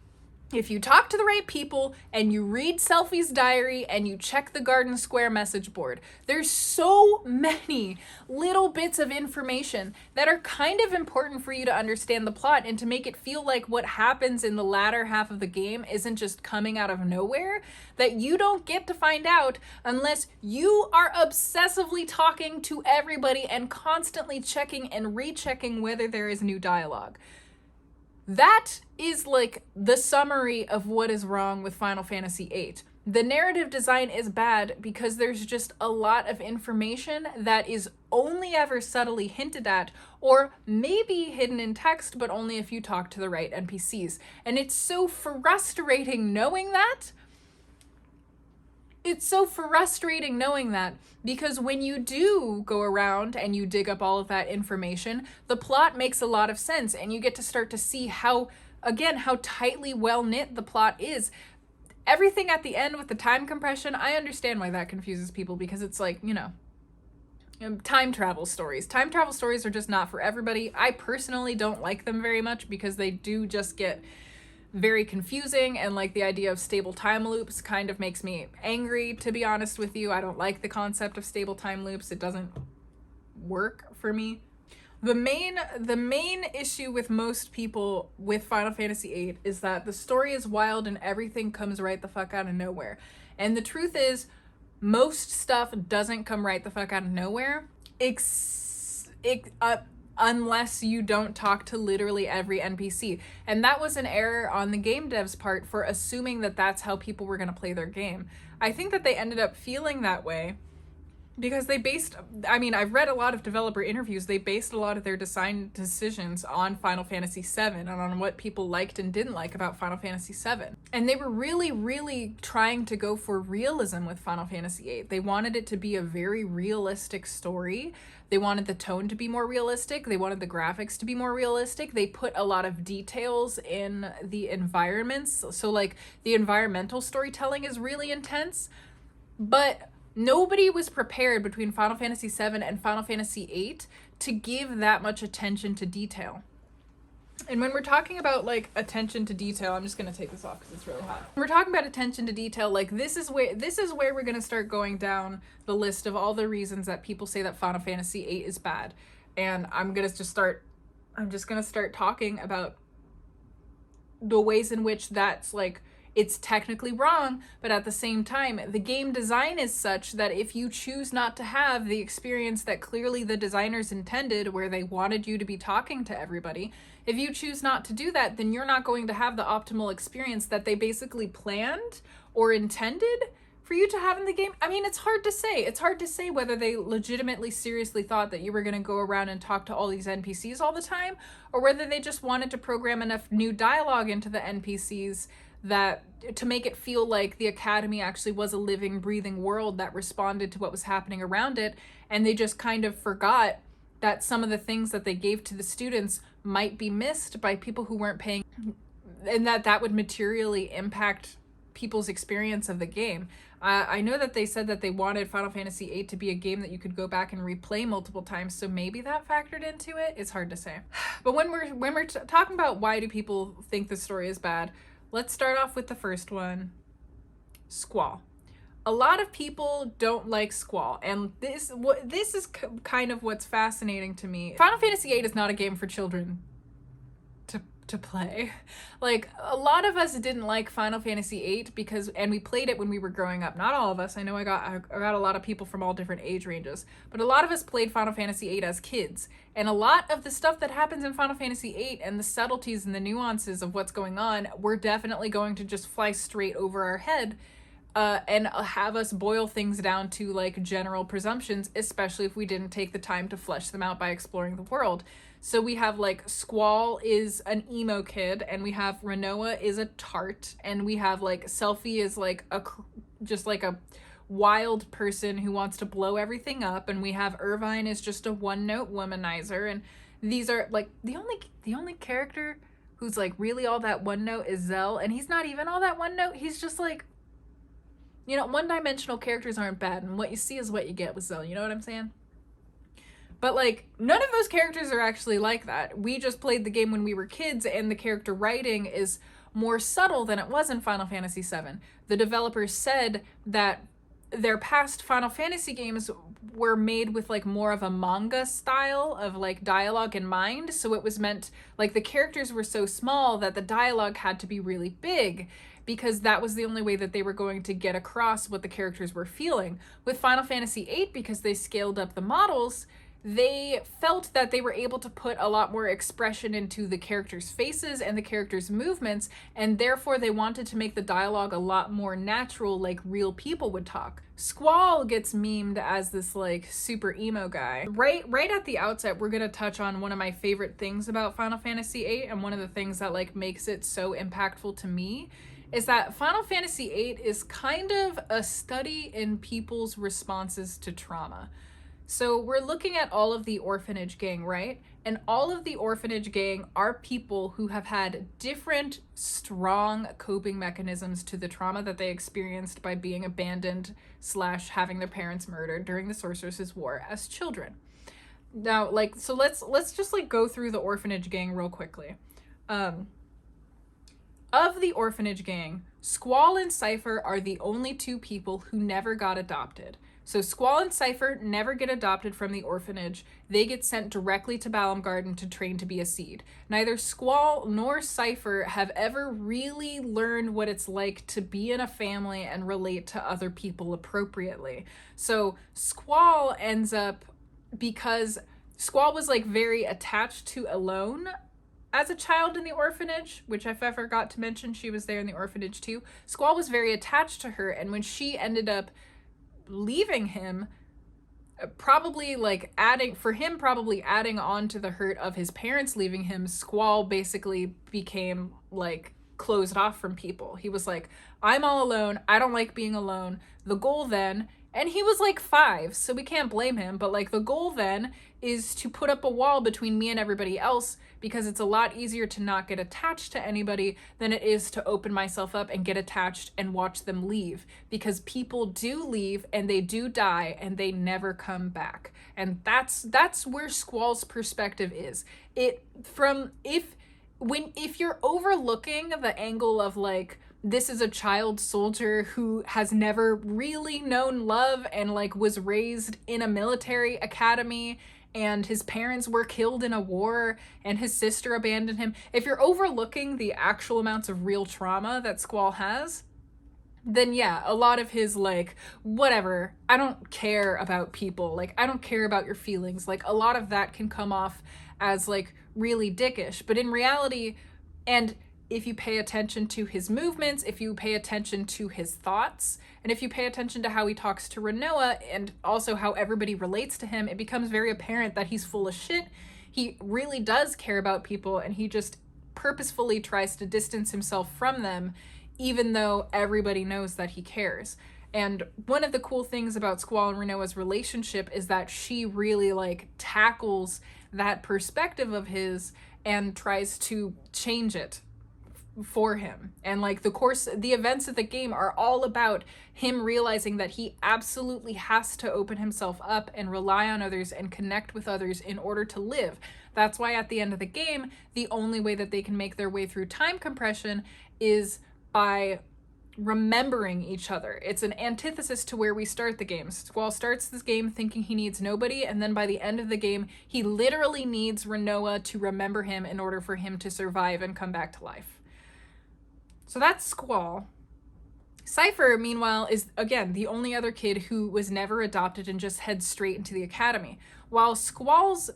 if you talk to the right people and you read Selphie's diary and you check the Garden Square message board. There's so many little bits of information that are kind of important for you to understand the plot and to make it feel like what happens in the latter half of the game isn't just coming out of nowhere, that you don't get to find out unless you are obsessively talking to everybody and constantly checking and rechecking whether there is new dialogue. That is like the summary of what is wrong with Final Fantasy VIII. The narrative design is bad because there's just a lot of information that is only ever subtly hinted at, or maybe hidden in text, but only if you talk to the right NPCs. And it's so frustrating knowing that. it's so frustrating knowing that, because when you do go around and you dig up all of that information, the plot makes a lot of sense, and you get to start to see how, again, how tightly well knit the plot is. Everything at the end with the time compression, I understand why that confuses people, because it's like, you know, time travel stories. Time travel stories are just not for everybody. I personally don't like them very much because they do just get very confusing, and like the idea of stable time loops kind of makes me angry, to be honest with you. I don't like the concept of stable time loops. It doesn't work for me. The main issue with most people with Final Fantasy VIII is that the story is wild and everything comes right the fuck out of nowhere. And the truth is, most stuff doesn't come right the fuck out of nowhere, unless you don't talk to literally every NPC. And that was an error on the game devs' part for assuming that that's how people were going to play their game. I think that they ended up feeling that way because they based, I mean, I've read a lot of developer interviews, they based a lot of their design decisions on Final Fantasy VII and on what people liked and didn't like about Final Fantasy VII. And they were really, really trying to go for realism with Final Fantasy VIII. They wanted it to be a very realistic story. They wanted the tone to be more realistic. They wanted the graphics to be more realistic. They put a lot of details in the environments. So like the environmental storytelling is really intense, but nobody was prepared between Final Fantasy VII and Final Fantasy VIII to give that much attention to detail. And when we're talking about like attention to detail, I'm just going to take this off because it's really hot. When we're talking about attention to detail, like this is where we're going to start going down the list of all the reasons that people say that Final Fantasy VIII is bad. And I'm just going to start talking about the ways in which that's like, it's technically wrong, but at the same time, the game design is such that if you choose not to have the experience that clearly the designers intended, where they wanted you to be talking to everybody, if you choose not to do that, then you're not going to have the optimal experience that they basically planned or intended for you to have in the game. I mean, it's hard to say. It's hard to say whether they legitimately seriously thought that you were going to go around and talk to all these NPCs all the time, or whether they just wanted to program enough new dialogue into the NPCs that to make it feel like the academy actually was a living, breathing world that responded to what was happening around it, and they just kind of forgot that some of the things that they gave to the students might be missed by people who weren't paying, and that would materially impact people's experience of the game. I know that they said that they wanted Final Fantasy VIII to be a game that you could go back and replay multiple times, so maybe that factored into it. It's hard to say. But when we're talking about why do people think the story is bad, let's start off with the first one, Squall. A lot of people don't like Squall, and this is kind of what's fascinating to me. Final Fantasy VIII is not a game for children to play. Like, a lot of us didn't like Final Fantasy VIII and we played it when we were growing up. Not all of us. I know I got a lot of people from all different age ranges, but a lot of us played Final Fantasy VIII as kids. And a lot of the stuff that happens in Final Fantasy VIII and the subtleties and the nuances of what's going on, we're definitely going to just fly straight over our head and have us boil things down to like general presumptions, especially if we didn't take the time to flesh them out by exploring the world. So we have like Squall is an emo kid, and we have Renoa is a tart, and we have like Selphie is like just like a wild person who wants to blow everything up, and we have Irvine is just a one-note womanizer. And these are like the only character who's like really all that one note is Zell, and he's not even all that one note. He's just like, you know, one-dimensional characters aren't bad, and what you see is what you get with Zell, you know what I'm saying? But like, none of those characters are actually like that. We just played the game when we were kids, and the character writing is more subtle than it was in Final Fantasy VII. The developers said that their past Final Fantasy games were made with like more of a manga style of like dialogue in mind. So it was meant, like, the characters were so small that the dialogue had to be really big, because that was the only way that they were going to get across what the characters were feeling. With Final Fantasy VIII, because they scaled up the models, they felt that they were able to put a lot more expression into the characters' faces and the characters' movements, and therefore they wanted to make the dialogue a lot more natural, like real people would talk. Squall gets memed as this like super emo guy. Right at the outset, we're gonna touch on one of my favorite things about Final Fantasy VIII, and one of the things that like makes it so impactful to me is that Final Fantasy VIII is kind of a study in people's responses to trauma. So we're looking at all of the Orphanage gang, right? And all of the Orphanage gang are people who have had different strong coping mechanisms to the trauma that they experienced by being abandoned / having their parents murdered during the Sorceress's War as children. Now, like, so let's just like go through the Orphanage gang real quickly. Of the Orphanage gang, Squall and Cypher are the only two people who never got adopted. So Squall and Cypher never get adopted from the orphanage. They get sent directly to Balamb Garden to train to be a seed. Neither Squall nor Cypher have ever really learned what it's like to be in a family and relate to other people appropriately. So Squall ends up, because Squall was like very attached to Alone as a child in the orphanage, which I forgot to mention, she was there in the orphanage too. Squall was very attached to her, and when she ended up leaving him, probably adding on to the hurt of his parents leaving him, Squall basically became like closed off from people. He was like, I'm all alone, I don't like being alone. The goal then, and he was like 5, so we can't blame him, but like the goal then is to put up a wall between me and everybody else, because it's a lot easier to not get attached to anybody than it is to open myself up and get attached and watch them leave, because people do leave and they do die and they never come back. And that's where Squall's perspective is. If you're overlooking the angle of like, this is a child soldier who has never really known love and like was raised in a military academy and his parents were killed in a war and his sister abandoned him. If you're overlooking the actual amounts of real trauma that Squall has, then yeah, a lot of his like, whatever, I don't care about people, like I don't care about your feelings, like a lot of that can come off as like really dickish. But in reality, and if you pay attention to his movements, if you pay attention to his thoughts, and if you pay attention to how he talks to Rinoa and also how everybody relates to him, it becomes very apparent that he's full of shit. He really does care about people, and he just purposefully tries to distance himself from them, even though everybody knows that he cares. And one of the cool things about Squall and Rinoa's relationship is that she really like tackles that perspective of his and tries to change it for him. And like the events of the game are all about him realizing that he absolutely has to open himself up and rely on others and connect with others in order to live. That's why at the end of the game, the only way that they can make their way through time compression is by remembering each other. It's an antithesis to where we start the game. Squall starts this game thinking he needs nobody, and then by the end of the game, he literally needs Rinoa to remember him in order for him to survive and come back to life. So that's Squall. Cypher, meanwhile, is, again, the only other kid who was never adopted and just heads straight into the academy. While Squall's,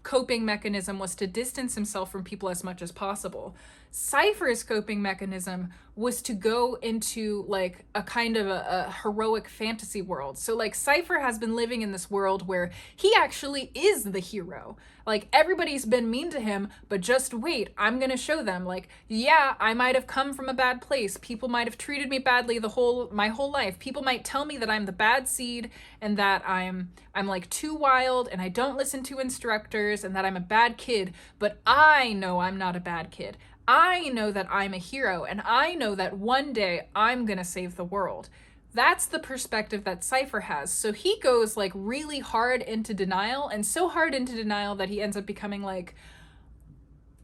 coping mechanism was to distance himself from people as much as possible, Cypher's coping mechanism was to go into, like, a kind of a heroic fantasy world. So, like, Cypher has been living in this world where he actually is the hero. Like, everybody's been mean to him, but just wait, I'm gonna show them. Like, yeah, I might have come from a bad place. People might have treated me badly my whole life. People might tell me that I'm the bad seed and that I'm like too wild and I don't listen to instructors and that I'm a bad kid, but I know I'm not a bad kid. I know that I'm a hero, and I know that one day I'm gonna save the world. That's the perspective that Cypher has. So he goes like really hard into denial, and so hard into denial that he ends up becoming like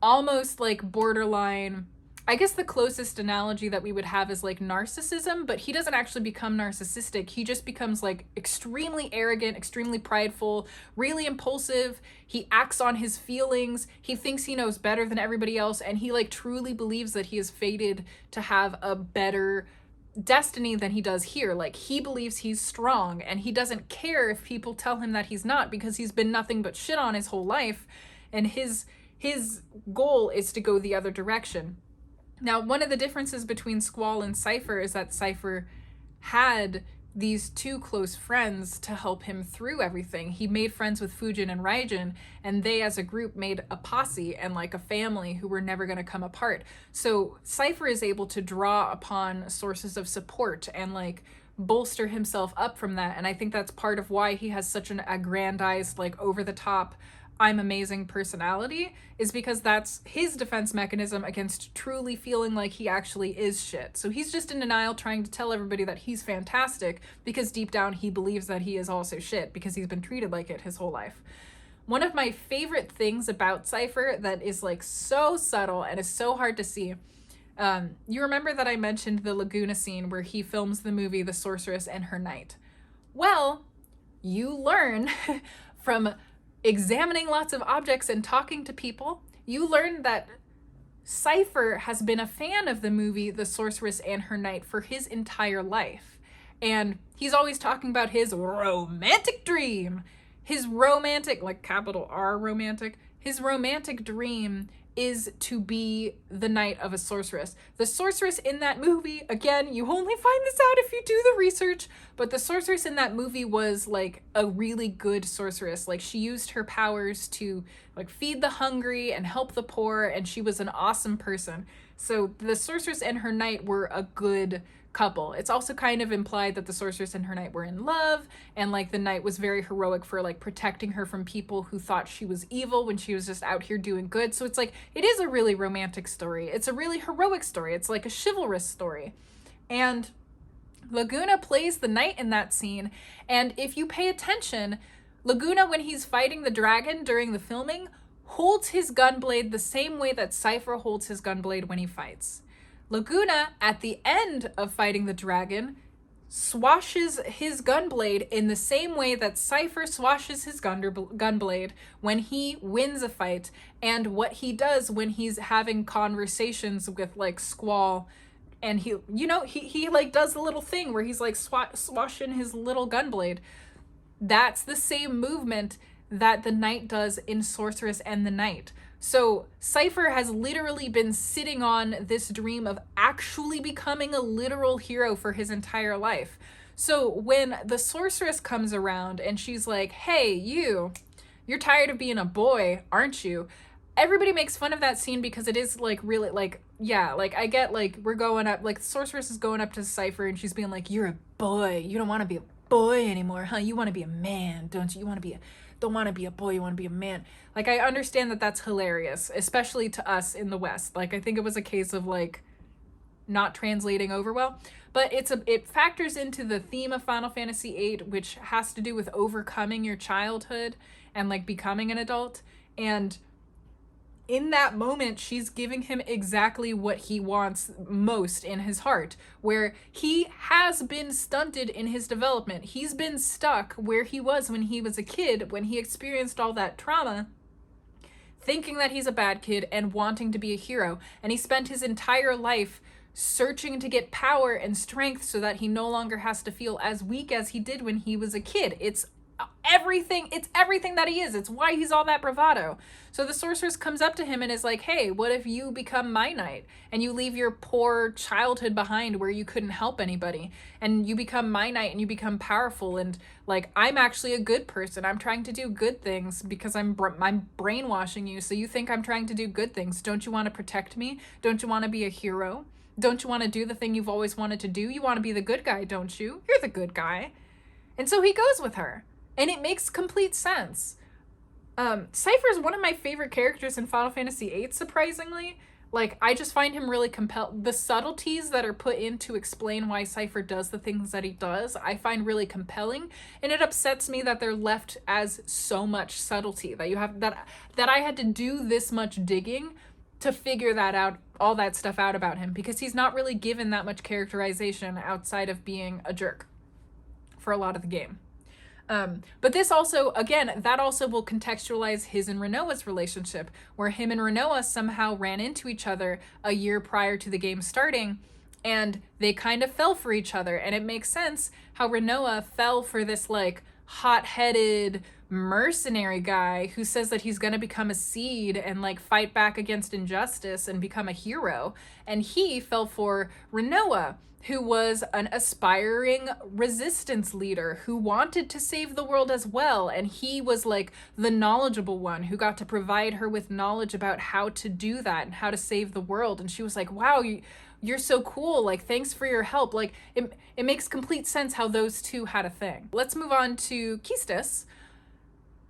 almost like borderline, I guess the closest analogy that we would have is like narcissism, but he doesn't actually become narcissistic. He just becomes like extremely arrogant, extremely prideful, really impulsive. He acts on his feelings. He thinks he knows better than everybody else, and he like truly believes that he is fated to have a better destiny than he does here. Like, he believes he's strong, and he doesn't care if people tell him that he's not, because he's been nothing but shit on his whole life, and his goal is to go the other direction. Now, one of the differences between Squall and Cypher is that Cypher had these two close friends to help him through everything. He made friends with Fujin and Raijin, and they as a group made a posse and like a family who were never going to come apart. So Cypher is able to draw upon sources of support and like bolster himself up from that. And I think that's part of why he has such an aggrandized, like over the top, I'm amazing personality, is because that's his defense mechanism against truly feeling like he actually is shit. So he's just in denial, trying to tell everybody that he's fantastic because deep down he believes that he is also shit because he's been treated like it his whole life. One of my favorite things about Cypher that is like so subtle and is so hard to see, you remember that I mentioned the Laguna scene where he films the movie The Sorceress and Her Knight. Well, you learn from examining lots of objects and talking to people, you learn that Cypher has been a fan of the movie The Sorceress and Her Knight for his entire life. And he's always talking about his romantic dream. His romantic, like capital R romantic, his romantic dream is to be the knight of a sorceress. The sorceress in that movie, again, you only find this out if you do the research, but the sorceress in that movie was like a really good sorceress. Like she used her powers to like feed the hungry and help the poor, and she was an awesome person. So the sorceress and her knight were a good couple. It's also kind of implied that the sorceress and her knight were in love, and like the knight was very heroic for like protecting her from people who thought she was evil when she was just out here doing good. So it's like, it is a really romantic story. It's a really heroic story. It's like a chivalrous story. And Laguna plays the knight in that scene, and if you pay attention, Laguna, when he's fighting the dragon during the filming, holds his gunblade the same way that Cypher holds his gunblade when he fights. Laguna, at the end of fighting the dragon, swashes his gunblade in the same way that Cypher swashes his gunblade when he wins a fight, and what he does when he's having conversations with like Squall, and he like does the little thing where he's like swashing his little gunblade. That's the same movement that the knight does in Sorceress and the Knight. So Cypher has literally been sitting on this dream of actually becoming a literal hero for his entire life. So when the sorceress comes around and she's like, hey, you're tired of being a boy, aren't you? Everybody makes fun of that scene because it is like really like, yeah, like I get like we're going up, like the sorceress is going up to Cypher and she's being like, you're a boy. You don't want to be a boy anymore, huh? You want to be a man, don't you? Don't want to be a boy, you want to be a man. Like, I understand that that's hilarious, especially to us in the West. Like, I think it was a case of, like, not translating over well. But it factors into the theme of Final Fantasy VIII, which has to do with overcoming your childhood and, like, becoming an adult. And in that moment, she's giving him exactly what he wants most in his heart, where he has been stunted in his development. He's been stuck where he was when he was a kid, when he experienced all that trauma, thinking that he's a bad kid and wanting to be a hero. And he spent his entire life searching to get power and strength so that he no longer has to feel as weak as he did when he was a kid. It's everything that he is. It's why he's all that bravado. So the sorceress comes up to him and is like, hey, what if you become my knight and you leave your poor childhood behind where you couldn't help anybody, and you become my knight and you become powerful, and like, I'm actually a good person. I'm trying to do good things because I'm brainwashing you, so you think I'm trying to do good things. Don't you want to protect me? Don't you want to be a hero? Don't you want to do the thing you've always wanted to do? You want to be the good guy, don't you? You're the good guy. And so he goes with her. And it makes complete sense. Cypher is one of my favorite characters in Final Fantasy VIII, surprisingly. Like, I just find him really compelled. The subtleties that are put in to explain why Cypher does the things that he does, I find really compelling. And it upsets me that they're left as so much subtlety, that you have that I had to do this much digging to figure that out, all that stuff out about him, because he's not really given that much characterization outside of being a jerk for a lot of the game. But this also, again, that also will contextualize his and Renoa's relationship, where him and Renoa somehow ran into each other a year prior to the game starting, and they kind of fell for each other. And it makes sense how Renoa fell for this, like, hot-headed mercenary guy who says that he's going to become a seed and like fight back against injustice and become a hero. And he fell for Renoa, who was an aspiring resistance leader who wanted to save the world as well. And he was like the knowledgeable one who got to provide her with knowledge about how to do that and how to save the world. And she was like, wow, you're so cool. Like, thanks for your help. Like, it makes complete sense how those two had a thing. Let's move on to Quistis.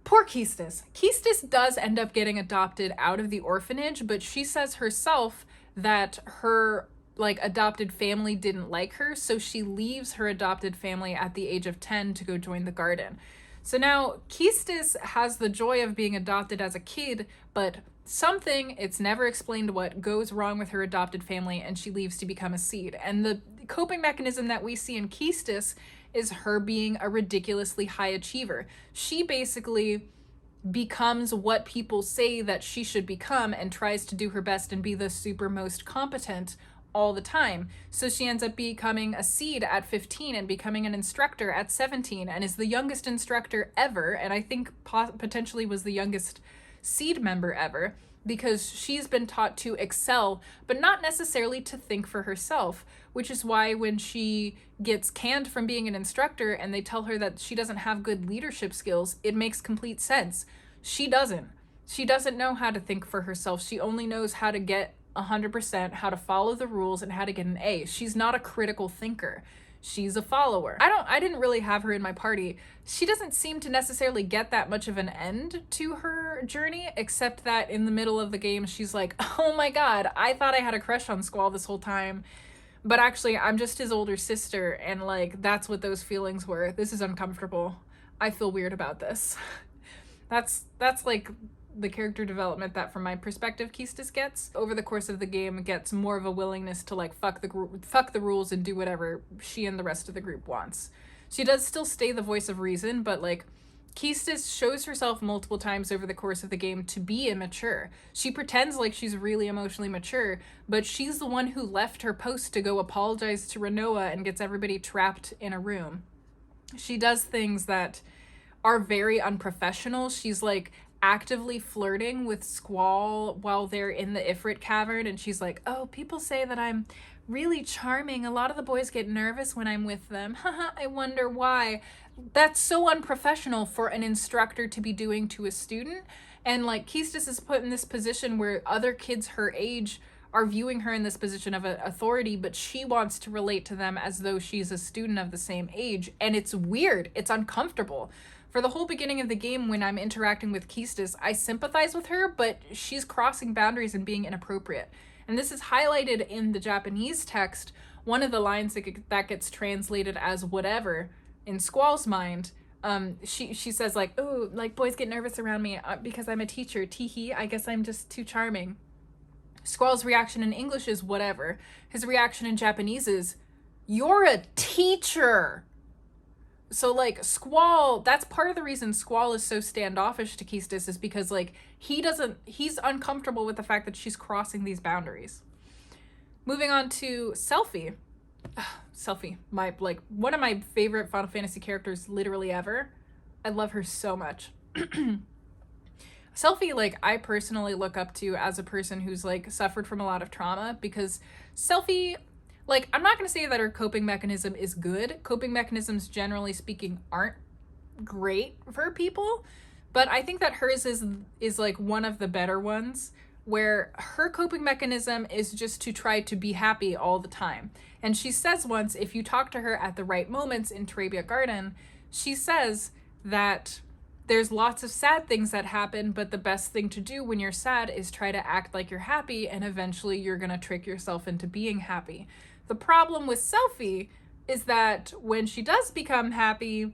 Poor Quistis. Quistis does end up getting adopted out of the orphanage, but she says herself that her like adopted family didn't like her, so she leaves her adopted family at the age of 10 to go join the garden. So now Quistis has the joy of being adopted as a kid, but something, it's never explained what, goes wrong with her adopted family and she leaves to become a seed. And the coping mechanism that we see in Quistis is her being a ridiculously high achiever. She basically becomes what people say that she should become and tries to do her best and be the super most competent all the time. So she ends up becoming a seed at 15 and becoming an instructor at 17 and is the youngest instructor ever, and I think potentially was the youngest seed member ever, because she's been taught to excel, but not necessarily to think for herself, which is why when she gets canned from being an instructor and they tell her that she doesn't have good leadership skills, it makes complete sense. She doesn't. She doesn't know how to think for herself. She only knows how to get 100%, how to follow the rules, and how to get an A. She's not a critical thinker. She's a follower. I didn't really have her in my party. She doesn't seem to necessarily get that much of an end to her journey, except that in the middle of the game, she's like, oh my God, I thought I had a crush on Squall this whole time, but actually I'm just his older sister. And like, that's what those feelings were. This is uncomfortable. I feel weird about this. That's like the character development that, from my perspective, Quistis gets. Over the course of the game, gets more of a willingness to like fuck the rules and do whatever she and the rest of the group wants. She does still stay the voice of reason, but like Quistis shows herself multiple times over the course of the game to be immature. She pretends like she's really emotionally mature, but she's the one who left her post to go apologize to Renoa and gets everybody trapped in a room. She does things that are very unprofessional. She's like actively flirting with Squall while they're in the Ifrit cavern, and she's like, oh, people say that I'm really charming. A lot of the boys get nervous when I'm with them. Haha, I wonder why. That's so unprofessional for an instructor to be doing to a student. And like, Quistis is put in this position where other kids her age are viewing her in this position of authority, but she wants to relate to them as though she's a student of the same age. And it's weird. It's uncomfortable. For the whole beginning of the game, when I'm interacting with Quistis, I sympathize with her, but she's crossing boundaries and being inappropriate. And this is highlighted in the Japanese text. One of the lines that gets translated as whatever in Squall's mind, she says like, oh, like boys get nervous around me because I'm a teacher. Teehee, I guess I'm just too charming. Squall's reaction in English is whatever. His reaction in Japanese is, you're a teacher. So like Squall, that's part of the reason Squall is so standoffish to Quistis, is because like he's uncomfortable with the fact that she's crossing these boundaries. Moving on to Selphie. Selphie, one of my favorite Final Fantasy characters literally ever. I love her so much. Selphie, like, I personally look up to as a person who's like suffered from a lot of trauma, because Selphie, like, I'm not going to say that her coping mechanism is good. Coping mechanisms, generally speaking, aren't great for people. But I think that hers is like one of the better ones, where her coping mechanism is just to try to be happy all the time. And she says once, if you talk to her at the right moments in Terabia Garden, she says that there's lots of sad things that happen, but the best thing to do when you're sad is try to act like you're happy, and eventually you're going to trick yourself into being happy. The problem with Selphie is that when she does become happy,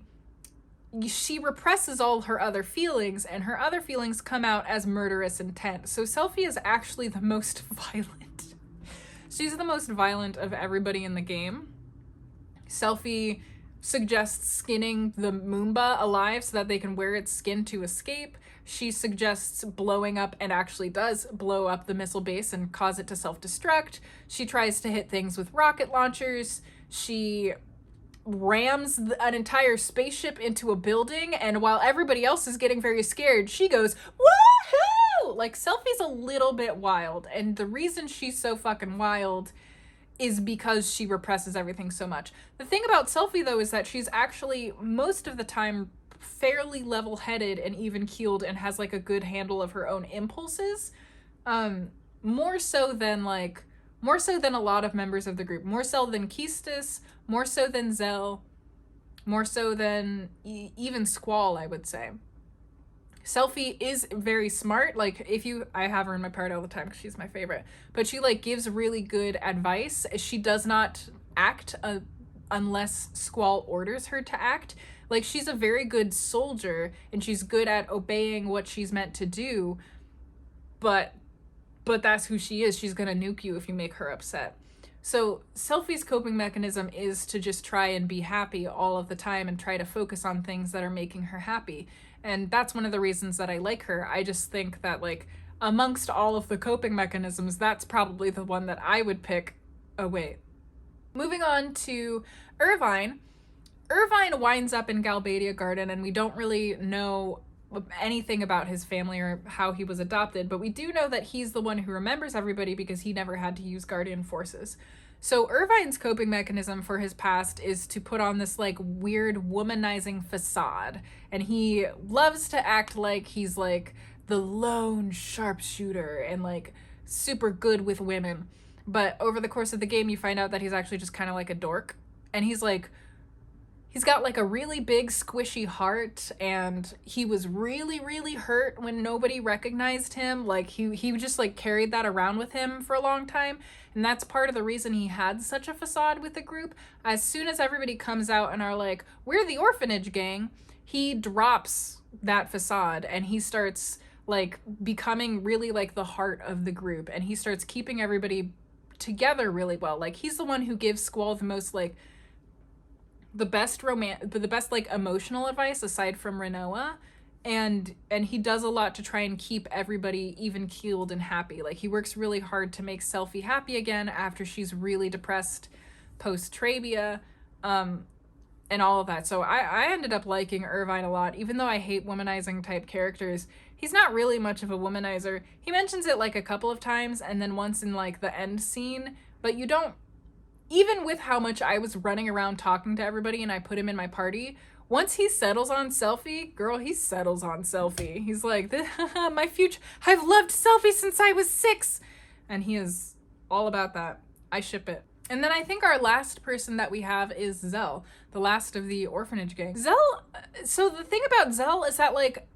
she represses all her other feelings, and her other feelings come out as murderous intent. So Selphie is actually the most violent. She's the most violent of everybody in the game. Selphie suggests skinning the Moomba alive so that they can wear its skin to escape. She suggests blowing up, and actually does blow up, the missile base and cause it to self-destruct. She tries to hit things with rocket launchers. She rams an entire spaceship into a building, and while everybody else is getting very scared, she goes, woohoo! Like, Selphie's a little bit wild, and the reason she's so fucking wild is because she represses everything so much. The thing about Selphie, though, is that she's actually, most of the time, fairly level-headed and even-keeled and has, like, a good handle of her own impulses. More so than a lot of members of the group. More so than Keistis, more so than Zell, more so than even Squall, I would say. Selphie is very smart. Like, I have her in my party all the time because she's my favorite. But she, like, gives really good advice. She does not act unless Squall orders her to act. Like, she's a very good soldier, and she's good at obeying what she's meant to do. But that's who she is. She's gonna nuke you if you make her upset. So Selphie's coping mechanism is to just try and be happy all of the time and try to focus on things that are making her happy. And that's one of the reasons that I like her. I just think that, like, amongst all of the coping mechanisms, that's probably the one that I would pick. Oh, wait. Moving on to Irvine. Irvine winds up in Galbadia Garden, and we don't really know anything about his family or how he was adopted, but we do know that he's the one who remembers everybody because he never had to use guardian forces. So Irvine's coping mechanism for his past is to put on this, like, weird womanizing facade, and he loves to act like he's, like, the lone sharpshooter and, like, super good with women. But over the course of the game, you find out that he's actually just kind of like a dork, and he's got, like, a really big squishy heart, and he was really, really hurt when nobody recognized him. Like, he just, like, carried that around with him for a long time, and that's part of the reason he had such a facade with the group. As soon as everybody comes out and are like, we're the Orphanage gang, he drops that facade, and he starts, like, becoming really, like, the heart of the group, and he starts keeping everybody together really well. Like, he's the one who gives Squall the most, like, the best like emotional advice aside from Renoa, and he does a lot to try and keep everybody even keeled and happy. Like, he works really hard to make Selphie happy again after she's really depressed post Trabia, and all of that. So I ended up liking Irvine a lot, even though I hate womanizing type characters. He's not really much of a womanizer. He mentions it, like, a couple of times, and then once in, like, the end scene, but you don't. Even with how much I was running around talking to everybody and I put him in my party, once he settles on Selphie, girl, he settles on Selphie. He's like, my future, I've loved Selphie since I was 6. And he is all about that. I ship it. And then I think our last person that we have is Zell, the last of the Orphanage gang. Zell, so the thing about Zell is that, like,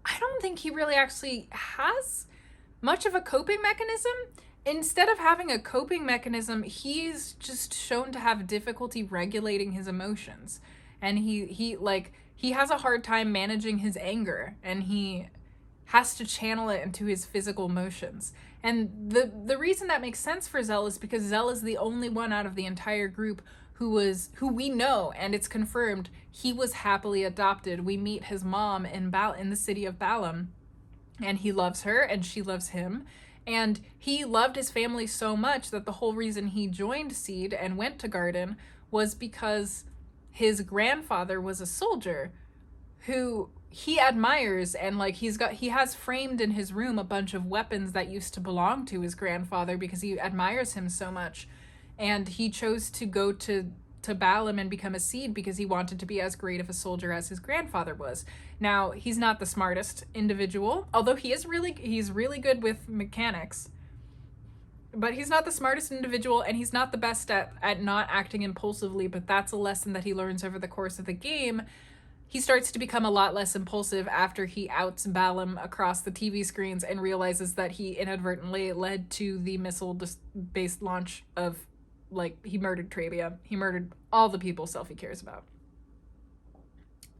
I don't think he really actually has much of a coping mechanism. Instead of having a coping mechanism, he's just shown to have difficulty regulating his emotions. And he has a hard time managing his anger, and he has to channel it into his physical motions. And the reason that makes sense for Zell is because Zell is the only one out of the entire group who we know, and it's confirmed, he was happily adopted. We meet his mom in the city of Balam, and he loves her and she loves him. And he loved his family so much that the whole reason he joined Seed and went to Garden was because his grandfather was a soldier who he admires, and, like, he has framed in his room a bunch of weapons that used to belong to his grandfather because he admires him so much. And he chose to go to Balam and become a Seed because he wanted to be as great of a soldier as his grandfather was. Now, he's not the smartest individual, although he's really good with mechanics. But he's not the smartest individual, and he's not the best at not acting impulsively, but that's a lesson that he learns over the course of the game. He starts to become a lot less impulsive after he outs Balam across the TV screens and realizes that he inadvertently led to the missile-based launch of, like, he murdered Trabia. He murdered all the people Selphie cares about.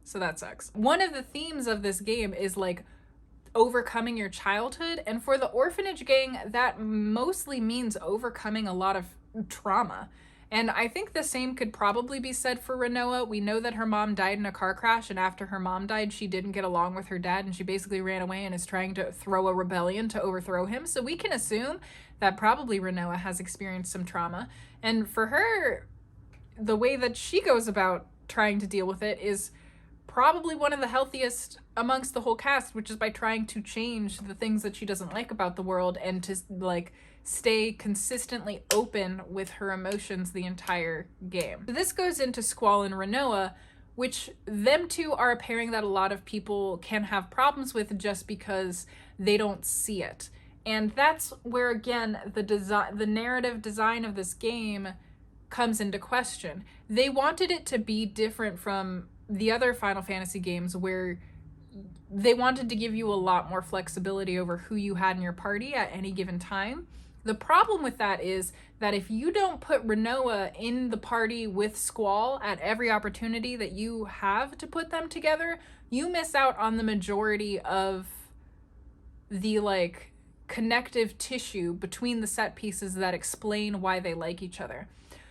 So that sucks. One of the themes of this game is, like, overcoming your childhood, and for the Orphanage gang, that mostly means overcoming a lot of trauma. And I think the same could probably be said for Renoa. We know that her mom died in a car crash, and after her mom died, she didn't get along with her dad, and she basically ran away and is trying to throw a rebellion to overthrow him. So we can assume that probably Renoa has experienced some trauma. And for her, the way that she goes about trying to deal with it is probably one of the healthiest amongst the whole cast, which is by trying to change the things that she doesn't like about the world and to like stay consistently open with her emotions the entire game. This goes into Squall and Rinoa, which them two are a pairing that a lot of people can have problems with just because they don't see it. And that's where, again, the narrative design of this game comes into question. They wanted it to be different from the other Final Fantasy games, where they wanted to give you a lot more flexibility over who you had in your party at any given time. The problem with that is that if you don't put Rinoa in the party with Squall at every opportunity that you have to put them together, you miss out on the majority of the like connective tissue between the set pieces that explain why they like each other.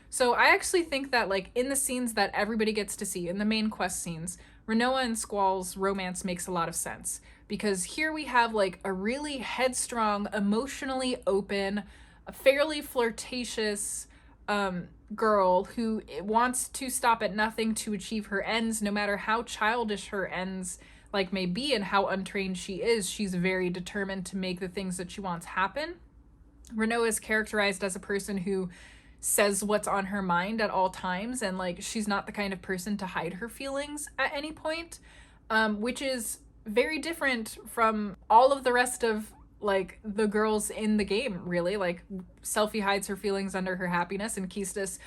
So I actually think that like in the scenes that everybody gets to see, in the main quest scenes, Rinoa and Squall's romance makes a lot of sense, because here we have like a really headstrong, emotionally open, a fairly flirtatious girl who wants to stop at nothing to achieve her ends, no matter how childish her ends like may be and how untrained she is. She's very determined to make the things that she wants happen. Rinoa is characterized as a person who says what's on her mind at all times, and like she's not the kind of person to hide her feelings at any point, which is very different from all of the rest of like the girls in the game, really. Like Selphie hides her feelings under her happiness, and Quistis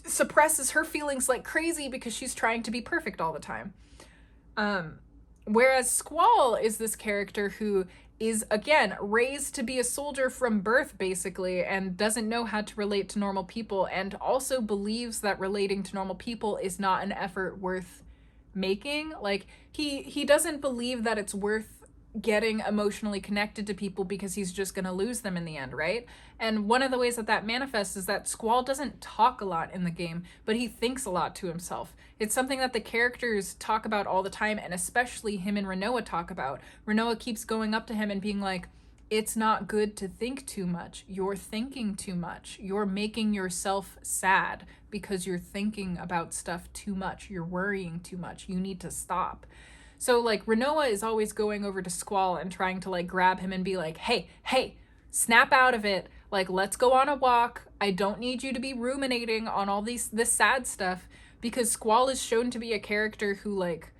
suppresses her feelings like crazy because she's trying to be perfect all the time. Whereas Squall is this character who is, again, raised to be a soldier from birth, basically, and doesn't know how to relate to normal people, and also believes that relating to normal people is not an effort worth making. Like, he doesn't believe that it's worth getting emotionally connected to people because he's just going to lose them in the end, right? And one of the ways that that manifests is that Squall doesn't talk a lot in the game, but he thinks a lot to himself. It's something that the characters talk about all the time, and especially him and Rinoa talk about. Rinoa keeps going up to him and being like, it's not good to think too much. You're thinking too much. You're making yourself sad because you're thinking about stuff too much. You're worrying too much. You need to stop. So like Rinoa is always going over to Squall and trying to like grab him and be like, hey, snap out of it. Like, let's go on a walk. I don't need you to be ruminating on all this sad stuff, because Squall is shown to be a character who like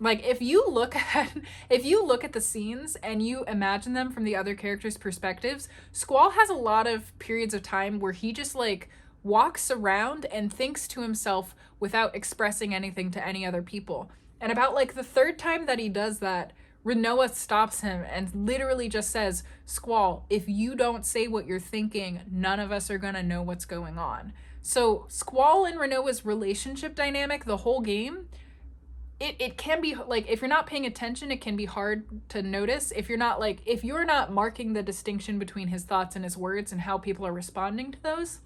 if you look at the scenes and you imagine them from the other characters' perspectives, Squall has a lot of periods of time where he just like walks around and thinks to himself without expressing anything to any other people. And about like the third time that he does that, Rinoa stops him and literally just says, Squall, if you don't say what you're thinking, none of us are gonna know what's going on. So Squall and Rinoa's relationship dynamic the whole game, it can be like, if you're not paying attention, it can be hard to notice. If you're not marking the distinction between his thoughts and his words and how people are responding to those,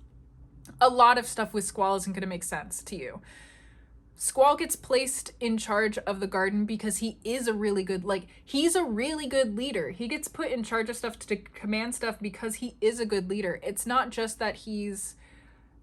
a lot of stuff with Squall isn't gonna make sense to you. Squall gets placed in charge of the garden because he is he's a really good leader. He gets put in charge of stuff to command stuff because he is a good leader. It's not just that he's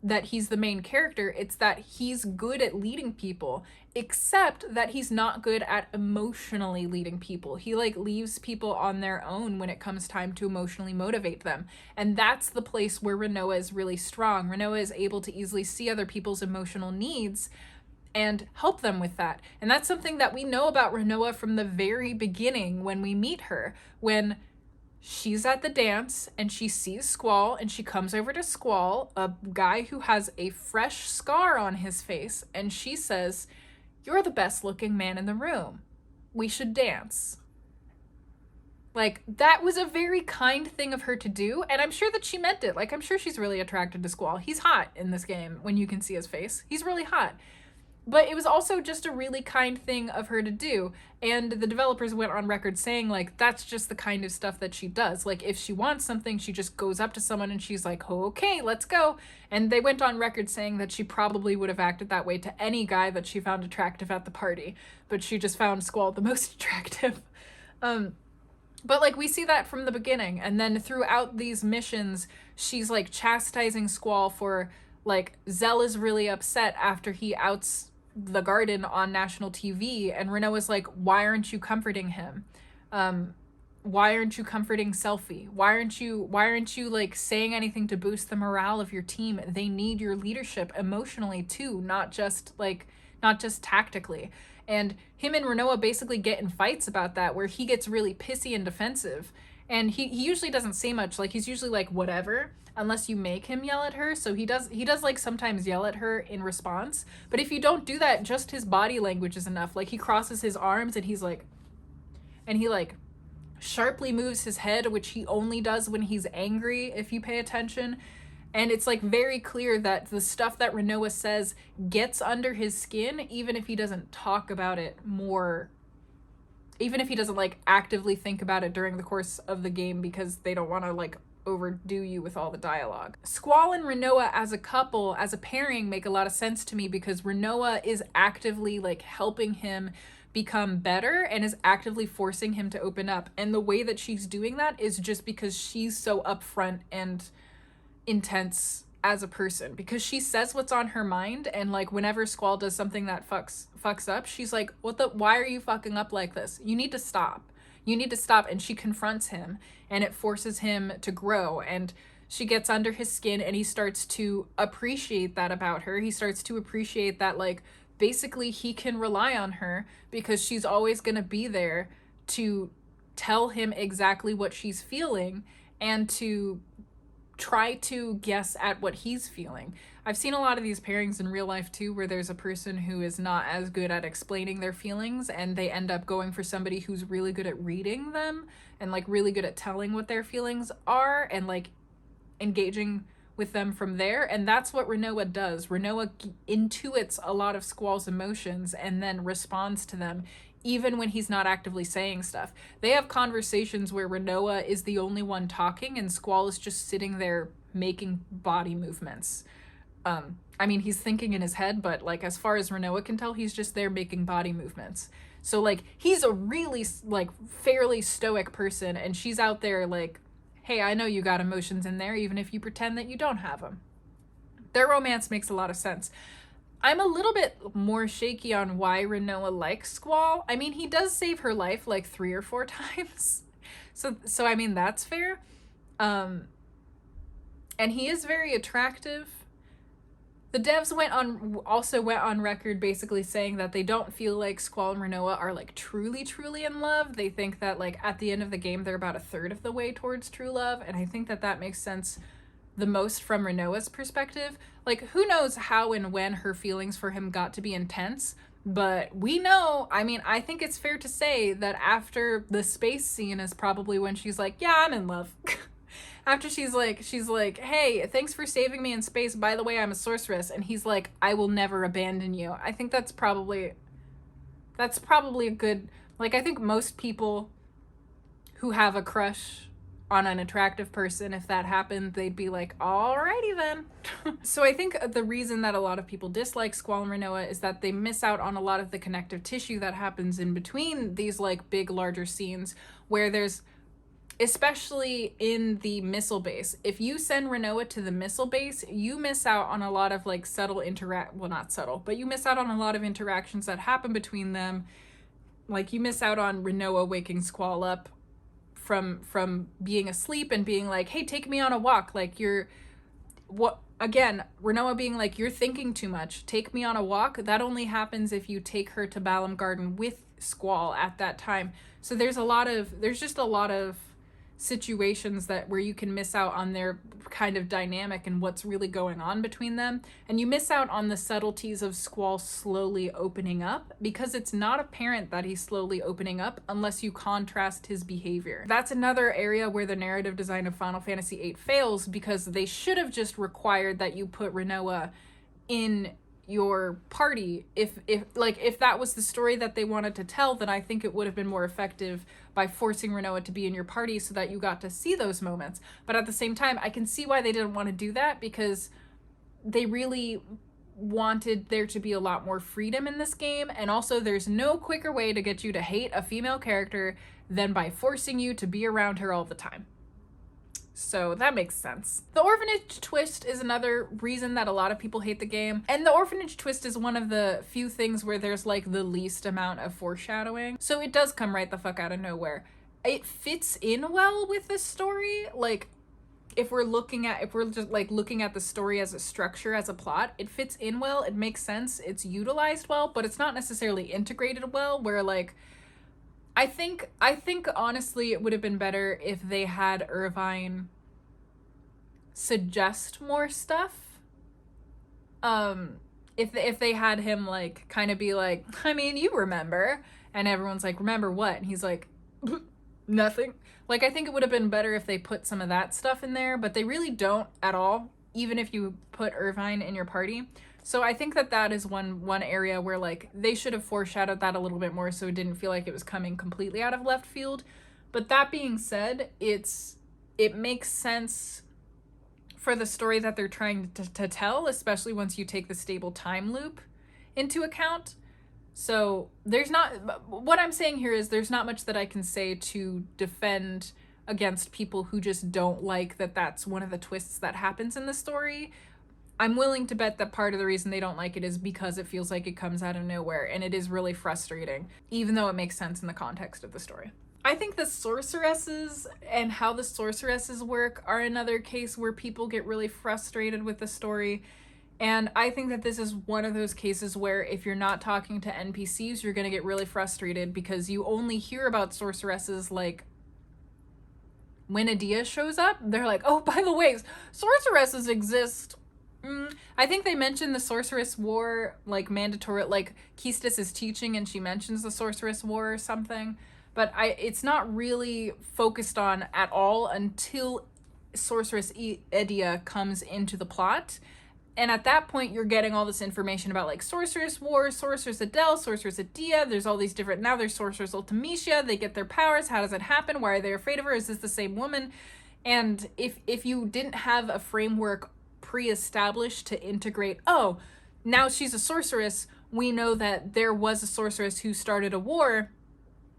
the main character, it's that he's good at leading people, except that he's not good at emotionally leading people. He like leaves people on their own when it comes time to emotionally motivate them. And that's the place where Rinoa is really strong. Rinoa is able to easily see other people's emotional needs and help them with that. And that's something that we know about Rinoa from the very beginning when we meet her. When she's at the dance and she sees Squall and she comes over to Squall, a guy who has a fresh scar on his face, and she says, "You're the best looking man in the room. We should dance." Like, that was a very kind thing of her to do, and I'm sure that she meant it. Like, I'm sure she's really attracted to Squall. He's hot in this game when you can see his face. He's really hot. But it was also just a really kind thing of her to do. And the developers went on record saying, like, that's just the kind of stuff that she does. Like, if she wants something, she just goes up to someone and she's like, oh, okay, let's go. And they went on record saying that she probably would have acted that way to any guy that she found attractive at the party. But she just found Squall the most attractive. But, like, we see that from the beginning. And then throughout these missions, she's, like, chastising Squall for Like, Zell is really upset after he outs the garden on national TV, and Renoa's like, why aren't you comforting him? Why aren't you comforting Selphie? Why aren't you like saying anything to boost the morale of your team? They need your leadership emotionally too, not just tactically. And him and Renoa basically get in fights about that, where he gets really pissy and defensive. And he usually doesn't say much. Like, he's usually like, whatever, unless you make him yell at her. So he does like sometimes yell at her in response. But if you don't do that, just his body language is enough. Like, he crosses his arms and he like sharply moves his head, which he only does when he's angry, if you pay attention. And it's like very clear that the stuff that Renoa says gets under his skin, even if he doesn't talk about it more, even if he doesn't like actively think about it during the course of the game, because they don't want to like overdo you with all the dialogue. Squall and Renoa as a couple, as a pairing, make a lot of sense to me, because Renoa is actively like helping him become better and is actively forcing him to open up. And the way that she's doing that is just because she's so upfront and intense as a person, because she says what's on her mind. And like, whenever Squall does something that fucks up, she's like, why are you fucking up like this? You need to stop. And she confronts him, and it forces him to grow, and she gets under his skin, and he starts to appreciate that about her. He starts to appreciate that, like, basically he can rely on her because she's always going to be there to tell him exactly what she's feeling and to try to guess at what he's feeling. I've seen a lot of these pairings in real life too, where there's a person who is not as good at explaining their feelings, and they end up going for somebody who's really good at reading them and like really good at telling what their feelings are and like engaging with them from there. And that's what Renoa does. Renoa intuits a lot of Squall's emotions and then responds to them, even when he's not actively saying stuff. They have conversations where Renoa is the only one talking and Squall is just sitting there making body movements. I mean, he's thinking in his head, but like, as far as Renoa can tell, he's just there making body movements. So like, he's a really like fairly stoic person, and she's out there like, hey, I know you got emotions in there, even if you pretend that you don't have them. Their romance makes a lot of sense. I'm a little bit more shaky on why Renoa likes Squall. I mean, he does save her life like 3 or 4 times. So I mean, that's fair. And he is very attractive. The devs also went on record basically saying that they don't feel like Squall and Renoa are like truly in love. They think that like at the end of the game, they're about 1/3 of the way towards true love. And I think that makes sense the most from Renoa's perspective. Like, who knows how and when her feelings for him got to be intense, but we know, I mean, I think it's fair to say that after the space scene is probably when she's like, yeah, I'm in love. After she's like, hey, thanks for saving me in space. By the way, I'm a sorceress. And he's like, I will never abandon you. I think that's probably a good, like, I think most people who have a crush on an attractive person, if that happened, they'd be like, alrighty then. So I think the reason that a lot of people dislike Squall and Renoa is that they miss out on a lot of the connective tissue that happens in between these like big, larger scenes, where there's, especially in the missile base, if you send Renoa to the missile base, you miss out on a lot of like not subtle, but you miss out on a lot of interactions that happen between them. Like, you miss out on Renoa waking Squall up from being asleep and being like, hey, take me on a walk. Like, Renoa being like, you're thinking too much, take me on a walk. That only happens if you take her to Balam Garden with Squall at that time. So there's just a lot of situations where you can miss out on their kind of dynamic and what's really going on between them. And you miss out on the subtleties of Squall slowly opening up, because it's not apparent that he's slowly opening up unless you contrast his behavior. That's another area where the narrative design of Final Fantasy VIII fails, because they should have just required that you put Renoa in your party. If that was the story that they wanted to tell, then I think it would have been more effective by forcing Renoa to be in your party so that you got to see those moments. But at the same time, I can see why they didn't want to do that, because they really wanted there to be a lot more freedom in this game. And also, there's no quicker way to get you to hate a female character than by forcing you to be around her all the time. So that makes sense. The orphanage twist is another reason that a lot of people hate the game. And the orphanage twist is one of the few things where there's like the least amount of foreshadowing. So it does come right the fuck out of nowhere. It fits in well with the story. Like, if we're just like looking at the story as a structure, as a plot, it fits in well, it makes sense, it's utilized well, but it's not necessarily integrated well, where like, I think honestly it would have been better if they had Irvine suggest more stuff. If they had him like kind of be like, I mean, you remember, and everyone's like, remember what? And he's like, nothing. Like, I think it would have been better if they put some of that stuff in there, but they really don't at all, even if you put Irvine in your party. So I think that is one area where like they should have foreshadowed that a little bit more so it didn't feel like it was coming completely out of left field. But that being said, it makes sense for the story that they're trying to tell, especially once you take the stable time loop into account. So what I'm saying here is there's not much that I can say to defend against people who just don't like that that's one of the twists that happens in the story. I'm willing to bet that part of the reason they don't like it is because it feels like it comes out of nowhere, and it is really frustrating, even though it makes sense in the context of the story. I think the sorceresses and how the sorceresses work are another case where people get really frustrated with the story. And I think that this is one of those cases where if you're not talking to NPCs, you're going to get really frustrated because you only hear about sorceresses like when Adia shows up. They're like, oh, by the way, sorceresses exist. I think they mentioned the Sorceress War, like mandatory, like Keistis is teaching and she mentions the Sorceress War or something, but it's not really focused on at all until Sorceress Adia comes into the plot. And at that point, you're getting all this information about like Sorceress War, Sorceress Adele, Sorceress Adia. There's all these different, now there's Sorceress Ultimecia. They get their powers. How does it happen? Why are they afraid of her? Is this the same woman? And if you didn't have a framework pre-established to integrate, oh, now she's a sorceress, we know that there was a sorceress who started a war,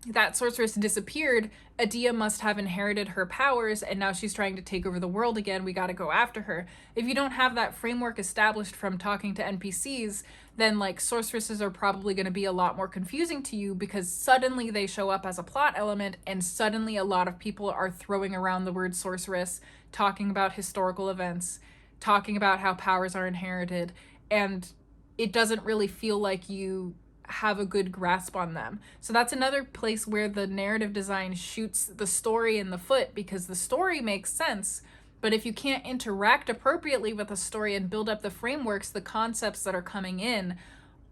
that sorceress disappeared, Adia must have inherited her powers and now she's trying to take over the world again, we gotta go after her. If you don't have that framework established from talking to NPCs, then like sorceresses are probably going to be a lot more confusing to you because suddenly they show up as a plot element and suddenly a lot of people are throwing around the word sorceress, talking about historical events, talking about how powers are inherited, and it doesn't really feel like you have a good grasp on them. So that's another place where the narrative design shoots the story in the foot, because the story makes sense, but if you can't interact appropriately with the story and build up the frameworks, the concepts that are coming in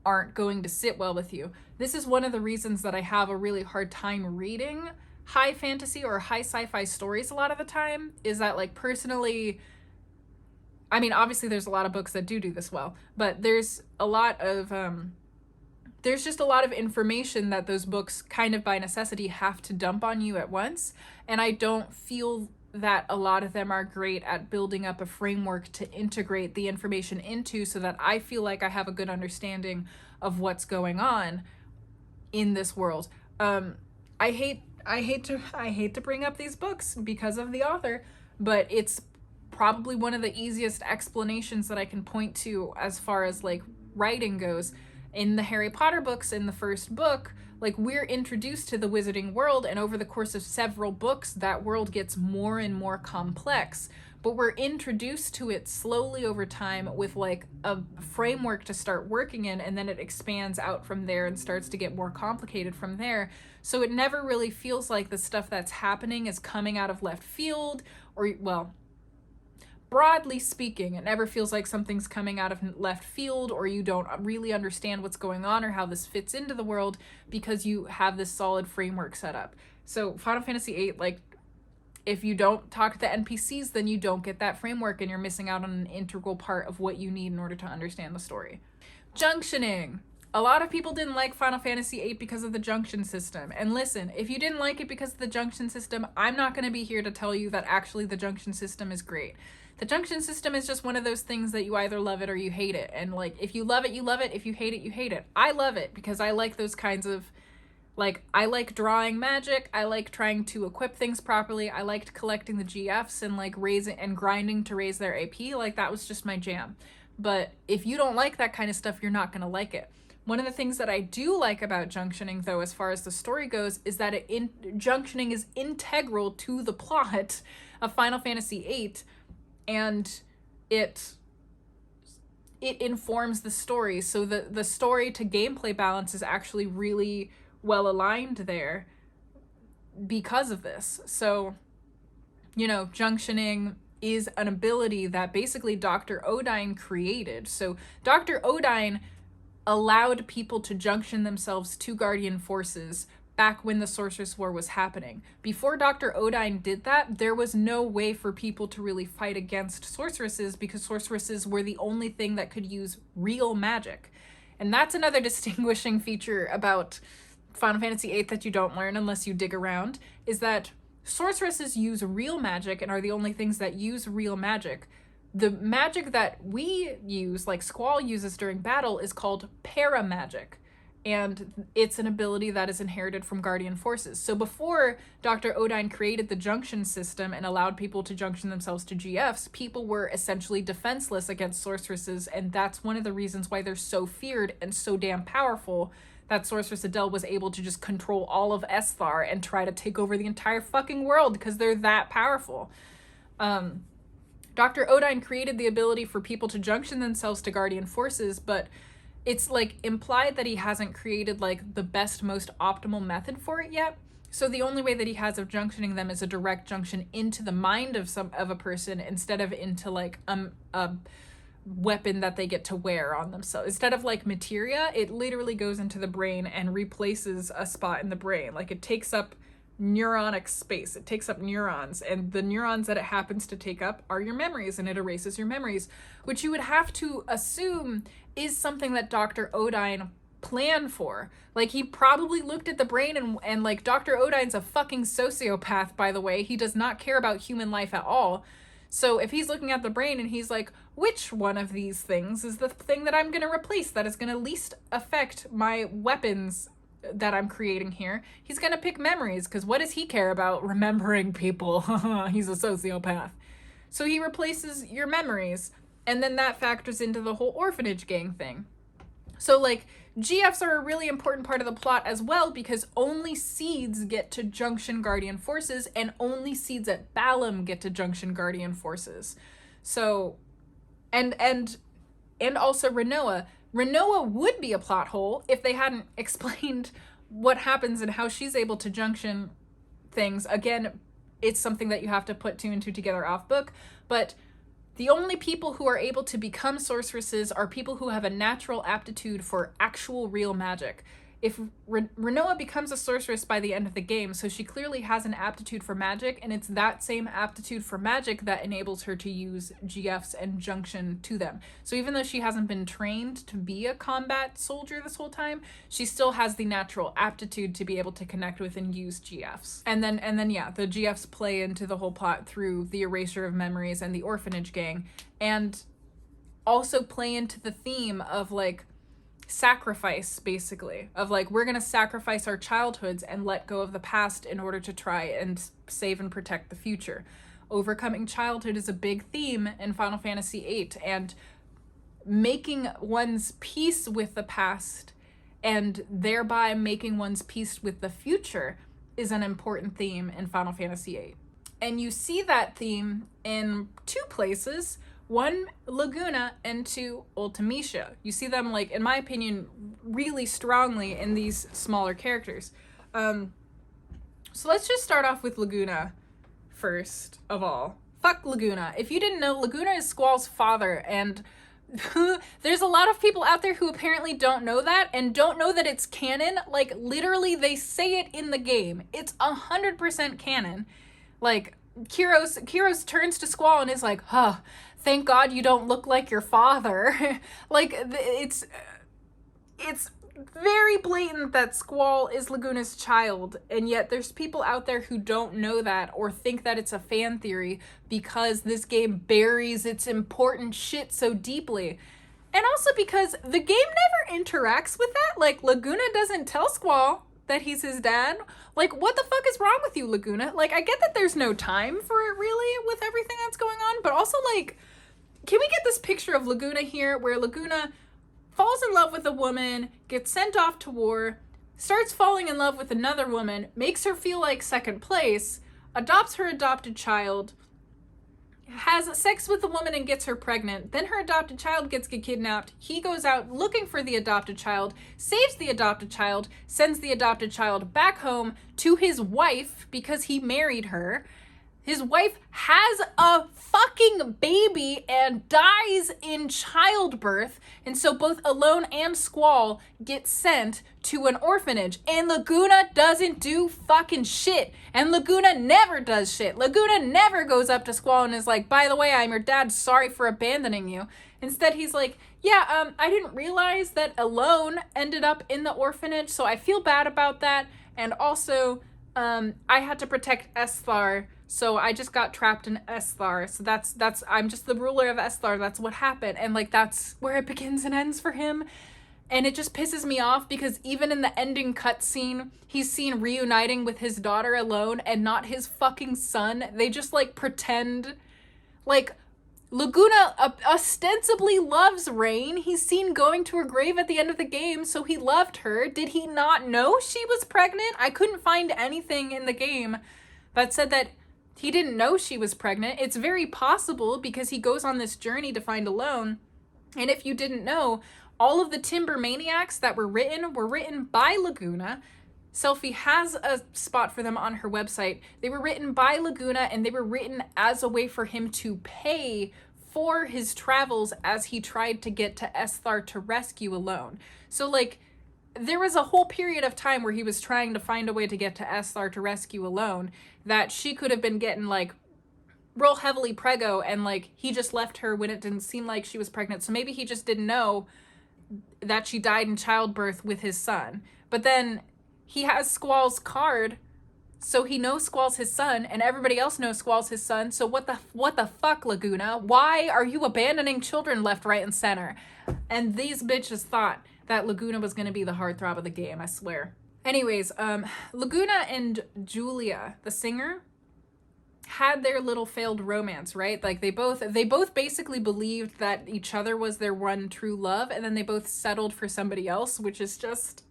aren't going to sit well with you. This is one of the reasons that I have a really hard time reading high fantasy or high sci-fi stories a lot of the time, is that like personally, I mean, obviously there's a lot of books that do this well, but there's a lot of, there's just a lot of information that those books kind of by necessity have to dump on you at once. And I don't feel that a lot of them are great at building up a framework to integrate the information into so that I feel like I have a good understanding of what's going on in this world. I hate to bring up these books because of the author, but it's probably one of the easiest explanations that I can point to as far as like writing goes. In the Harry Potter books, in the first book, like we're introduced to the wizarding world, and over the course of several books, that world gets more and more complex, but we're introduced to it slowly over time with like a framework to start working in, and then it expands out from there and starts to get more complicated from there. So it never really feels like the stuff that's happening is coming out of left field, or, well, broadly speaking, it never feels like something's coming out of left field or you don't really understand what's going on or how this fits into the world because you have this solid framework set up. So Final Fantasy VIII, like, if you don't talk to the NPCs, then you don't get that framework and you're missing out on an integral part of what you need in order to understand the story. Junctioning. A lot of people didn't like Final Fantasy VIII because of the junction system. And listen, if you didn't like it because of the junction system, I'm not going to be here to tell you that actually the junction system is great. The junction system is just one of those things that you either love it or you hate it. And like, if you love it, you love it. If you hate it, you hate it. I love it because I like those kinds of Like, I like drawing magic. I like trying to equip things properly. I liked collecting the GFs and like raising and grinding to raise their AP. Like, that was just my jam. But if you don't like that kind of stuff, you're not going to like it. One of the things that I do like about Junctioning, though, as far as the story goes, is that Junctioning is integral to the plot of Final Fantasy VIII, and it informs the story. So the story to gameplay balance is actually really well aligned there because of this. So, you know, Junctioning is an ability that basically Dr. Odine created. So Dr. Odine allowed people to junction themselves to Guardian forces back when the Sorceress War was happening. Before Dr. Odine did that, there was no way for people to really fight against sorceresses, because sorceresses were the only thing that could use real magic. And that's another distinguishing feature about Final Fantasy VIII that you don't learn unless you dig around, is that sorceresses use real magic and are the only things that use real magic. The magic that we use, like Squall uses during battle, is called paramagic, and it's an ability that is inherited from Guardian forces. So before Dr. Odine created the junction system and allowed people to junction themselves to GFs, people were essentially defenseless against sorceresses, and that's one of the reasons why they're so feared and so damn powerful, that Sorceress Adele was able to just control all of Esthar and try to take over the entire fucking world, because they're that powerful. Dr. Odine created the ability for people to junction themselves to Guardian forces, but it's like implied that he hasn't created like the best, most optimal method for it yet. So the only way that he has of junctioning them is a direct junction into the mind of a person, instead of into like a weapon that they get to wear on themselves. Instead of like materia, it literally goes into the brain and replaces a spot in the brain. Like, it takes up neuronic space. It takes up neurons, and the neurons that it happens to take up are your memories, and it erases your memories, which you would have to assume is something that Dr. Odine planned for. Like, he probably looked at the brain and like, Dr. Odine's a fucking sociopath, by the way. He does not care about human life at all. So if he's looking at the brain and he's like, which one of these things is the thing that I'm going to replace that is going to least affect my weapons that I'm creating here, he's going to pick memories, because what does he care about remembering people? He's a sociopath. So he replaces your memories, and then that factors into the whole orphanage gang thing. So like, GFs are a really important part of the plot as well, because only seeds get to junction Guardian forces, and only seeds at Balam get to junction Guardian forces. So, and also Rinoa. Rinoa would be a plot hole if they hadn't explained what happens and how she's able to junction things. Again, it's something that you have to put two and two together off book, but the only people who are able to become sorceresses are people who have a natural aptitude for actual real magic. If Rinoa becomes a sorceress by the end of the game, so she clearly has an aptitude for magic, and it's that same aptitude for magic that enables her to use GFs and junction to them. So even though she hasn't been trained to be a combat soldier this whole time, she still has the natural aptitude to be able to connect with and use GFs. And then yeah, the GFs play into the whole plot through the erasure of memories and the orphanage gang, and also play into the theme of like sacrifice, basically, of like, we're gonna sacrifice our childhoods and let go of the past in order to try and save and protect the future. Overcoming childhood is a big theme in Final Fantasy VIII, and making one's peace with the past and thereby making one's peace with the future is an important theme in Final Fantasy VIII. And you see that theme in two places. One, Laguna, and two, Ultimecia. You see them, like, in my opinion, really strongly in these smaller characters. So let's just start off with Laguna first of all. Fuck Laguna. If you didn't know, Laguna is Squall's father, and there's a lot of people out there who apparently don't know that, and don't know that it's canon. Like, literally, they say it in the game. It's 100% canon. Like, Kyros turns to Squall and is like, huh, thank God you don't look like your father. Like, it's very blatant that Squall is Laguna's child, and yet there's people out there who don't know that or think that it's a fan theory because this game buries its important shit so deeply. And also because the game never interacts with that. Like, Laguna doesn't tell Squall that he's his dad. Like, what the fuck is wrong with you, Laguna? Like, I get that there's no time for it really with everything that's going on, but also, like, can we get this picture of Laguna here where Laguna falls in love with a woman, gets sent off to war, starts falling in love with another woman, makes her feel like second place, adopts her adopted child, has sex with the woman and gets her pregnant, then her adopted child gets kidnapped, he goes out looking for the adopted child, saves the adopted child, sends the adopted child back home to his wife because he married her. His wife has a fucking baby and dies in childbirth, and so both Alone and Squall get sent to an orphanage, and Laguna doesn't do fucking shit, and Laguna never does shit. Laguna never goes up to Squall and is like, by the way, I'm your dad, sorry for abandoning you. Instead, he's like, yeah, I didn't realize that Alone ended up in the orphanage, so I feel bad about that, and also, I had to protect Esthar, so I just got trapped in Esthar. So that's I'm just the ruler of Esthar. That's what happened. And like, that's where it begins and ends for him. And it just pisses me off because even in the ending cutscene, he's seen reuniting with his daughter Alone and not his fucking son. They just like pretend like Laguna ostensibly loves Rain. He's seen going to her grave at the end of the game, so he loved her. Did he not know she was pregnant? I couldn't find anything in the game that said that he didn't know she was pregnant. It's very possible because he goes on this journey to find Alone. And if you didn't know, all of the Timber Maniacs that were written by Laguna. Selphie has a spot for them on her website. They were written by Laguna, and they were written as a way for him to pay for his travels as he tried to get to Esthar to rescue Alone. So, like, there was a whole period of time where he was trying to find a way to get to Esthar to rescue Alone that she could have been getting, like, real heavily preggo, and, like, he just left her when it didn't seem like she was pregnant. So maybe he just didn't know that she died in childbirth with his son. But then he has Squall's card, so he knows Squall's his son, and everybody else knows Squall's his son. So what the fuck, Laguna? Why are you abandoning children left, right, and center? And these bitches thought that Laguna was going to be the heartthrob of the game, I swear. Anyways, Laguna and Julia, the singer, had their little failed romance, right? Like they both basically believed that each other was their one true love, and then they both settled for somebody else, which is just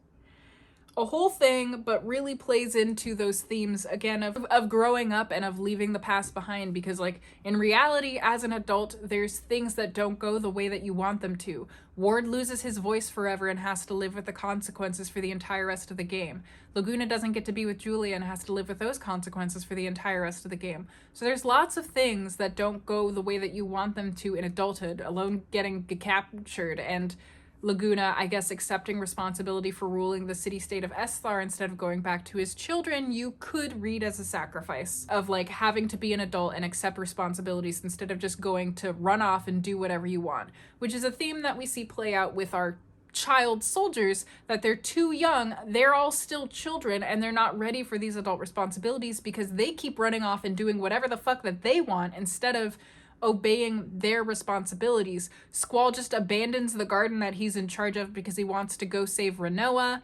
a whole thing, but really plays into those themes again of growing up and of leaving the past behind, because like in reality as an adult there's things that don't go the way that you want them to. Ward loses his voice forever and has to live with the consequences for the entire rest of the game. Laguna doesn't get to be with Julia and has to live with those consequences for the entire rest of the game. So there's lots of things that don't go the way that you want them to in adulthood. Alone getting captured, and Laguna, I guess, accepting responsibility for ruling the city-state of Esthar instead of going back to his children, you could read as a sacrifice of, like, having to be an adult and accept responsibilities instead of just going to run off and do whatever you want, which is a theme that we see play out with our child soldiers, that they're too young, they're all still children, and they're not ready for these adult responsibilities because they keep running off and doing whatever the fuck that they want instead of obeying their responsibilities. Squall just abandons the garden that he's in charge of because he wants to go save Renoa.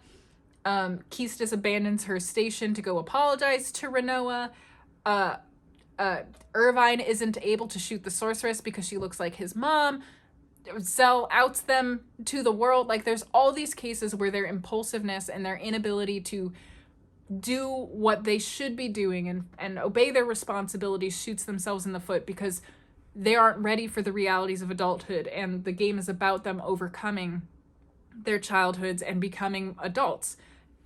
Keistis abandons her station to go apologize to Renoa. Irvine isn't able to shoot the sorceress because she looks like his mom. Zell outs them to the world. Like, there's all these cases where their impulsiveness and their inability to do what they should be doing and obey their responsibilities shoots themselves in the foot because they aren't ready for the realities of adulthood, and the game is about them overcoming their childhoods and becoming adults.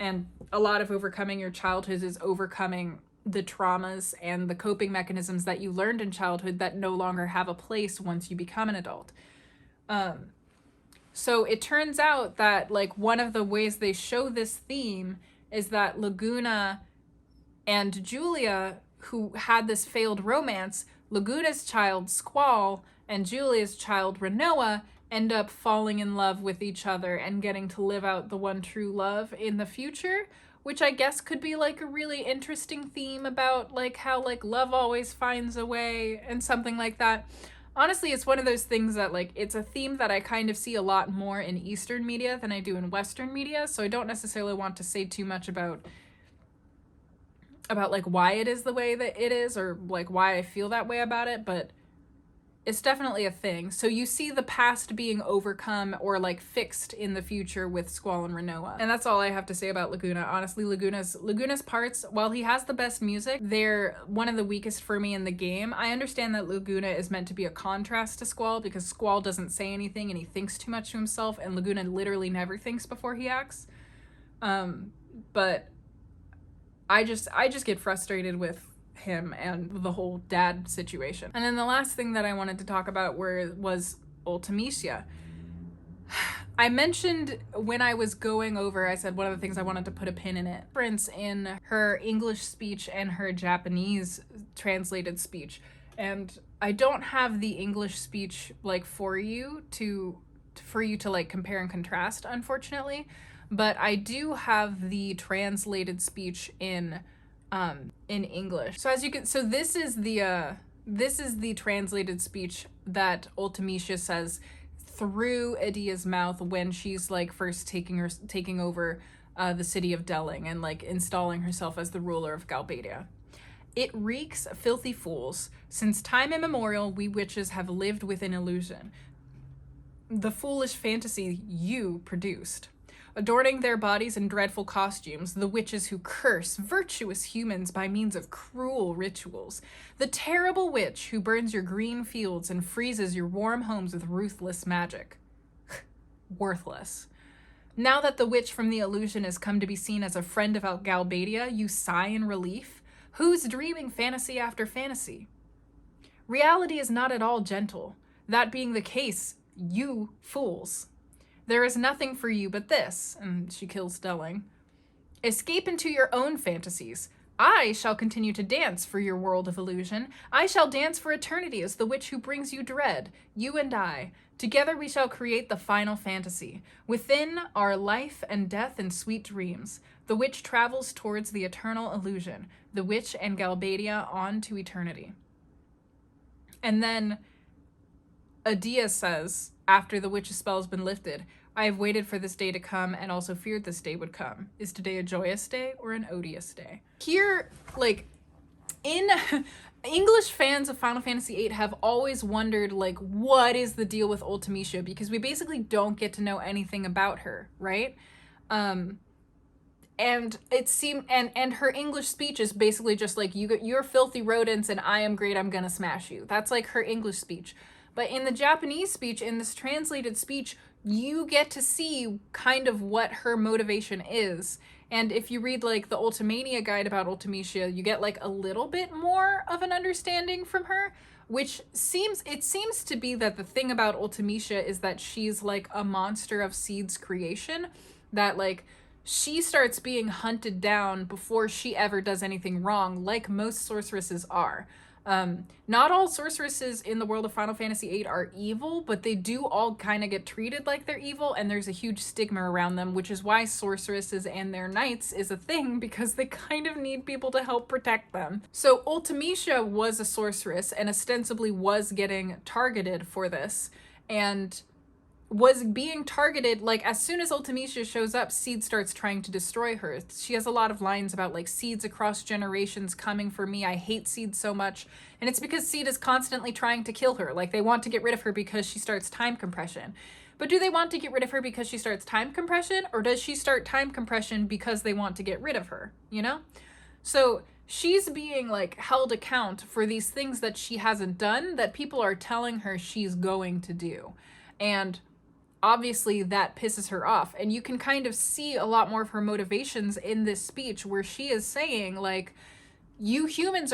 And a lot of overcoming your childhood is overcoming the traumas and the coping mechanisms that you learned in childhood that no longer have a place once you become an adult. So it turns out that, like, one of the ways they show this theme is that Laguna and Julia, who had this failed romance, Laguna's child, Squall, and Julia's child, Renoa, end up falling in love with each other and getting to live out the one true love in the future, which I guess could be, like, a really interesting theme about, like, how, like, love always finds a way and something like that. honestly, it's one of those things that, like, it's a theme that I kind of see a lot more in Eastern media than I do in Western media, so I don't necessarily want to say too much about like why it is the way that it is, or like why I feel that way about it, but it's definitely a thing. So you see the past being overcome or like fixed in the future with Squall and Renoa. And that's all I have to say about Laguna. Honestly, Laguna's parts, while he has the best music, they're one of the weakest for me in the game. I understand that Laguna is meant to be a contrast to Squall because Squall doesn't say anything and he thinks too much to himself, and Laguna literally never thinks before he acts. But I just get frustrated with him and the whole dad situation. And then the last thing that I wanted to talk about was Ultimecia. I mentioned when I was going over, I said one of the things I wanted to put a pin in it. Difference in her English speech and her Japanese translated speech. And I don't have the English speech like for you to like compare and contrast, unfortunately. But I do have the translated speech in English. So this is the translated speech that Ultimecia says through Adia's mouth when she's like first taking over the city of Delling and like installing herself as the ruler of Galbadia. It reeks, filthy fools. Since time immemorial, we witches have lived within illusion. The foolish fantasy you produced. Adorning their bodies in dreadful costumes, the witches who curse virtuous humans by means of cruel rituals. The terrible witch who burns your green fields and freezes your warm homes with ruthless magic. Worthless. Now that the witch from the illusion has come to be seen as a friend of Galbadia, you sigh in relief. Who's dreaming fantasy after fantasy? Reality is not at all gentle. That being the case, you fools. There is nothing for you but this, and she kills Delling. Escape into your own fantasies. I shall continue to dance for your world of illusion. I shall dance for eternity as the witch who brings you dread, you and I. Together we shall create the final fantasy. Within are life and death and sweet dreams. The witch travels towards the eternal illusion. The witch and Galbadia on to eternity. And then Adia says, after the witch's spell has been lifted, I have waited for this day to come and also feared this day would come. Is today a joyous day or an odious day? Here, like, in English fans of Final Fantasy VIII have always wondered, like, what is the deal with Ultimecia? Because we basically don't get to know anything about her, right? And it seemed, and her English speech is basically just like, you're filthy rodents and I am great, I'm gonna smash you. That's like her English speech. But in the Japanese speech, in this translated speech, you get to see kind of what her motivation is. And if you read like the Ultimania guide about Ultimecia, you get like a little bit more of an understanding from her, which seems to be that the thing about Ultimecia is that she's like a monster of Seed's creation, that like she starts being hunted down before she ever does anything wrong, like most sorceresses are. Not all sorceresses in the world of Final Fantasy VIII are evil, but they do all kind of get treated like they're evil, and there's a huge stigma around them, which is why sorceresses and their knights is a thing, because they kind of need people to help protect them. So Ultimecia was a sorceress and ostensibly was getting targeted for this, and was being targeted, like, as soon as Ultimecia shows up, Seed starts trying to destroy her. She has a lot of lines about, like, Seeds across generations coming for me. I hate Seed so much. And it's because Seed is constantly trying to kill her. Like, they want to get rid of her because she starts time compression. But do they want to get rid of her because she starts time compression? Or does she start time compression because they want to get rid of her? You know? So she's being, like, held account for these things that she hasn't done that people are telling her she's going to do. And obviously that pisses her off, and you can kind of see a lot more of her motivations in this speech where she is saying, like, you humans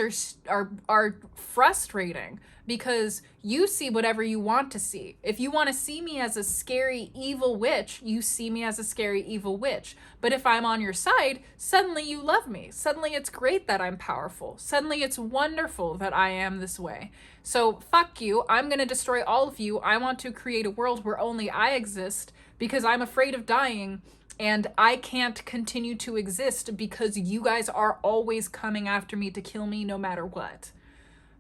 are frustrating because you see whatever you want to see. If you want to see me as a scary evil witch, you see me as a scary evil witch. But if I'm on your side, suddenly you love me. Suddenly it's great that I'm powerful. Suddenly it's wonderful that I am this way. So fuck you. I'm going to destroy all of you. I want to create a world where only I exist because I'm afraid of dying, and I can't continue to exist because you guys are always coming after me to kill me no matter what.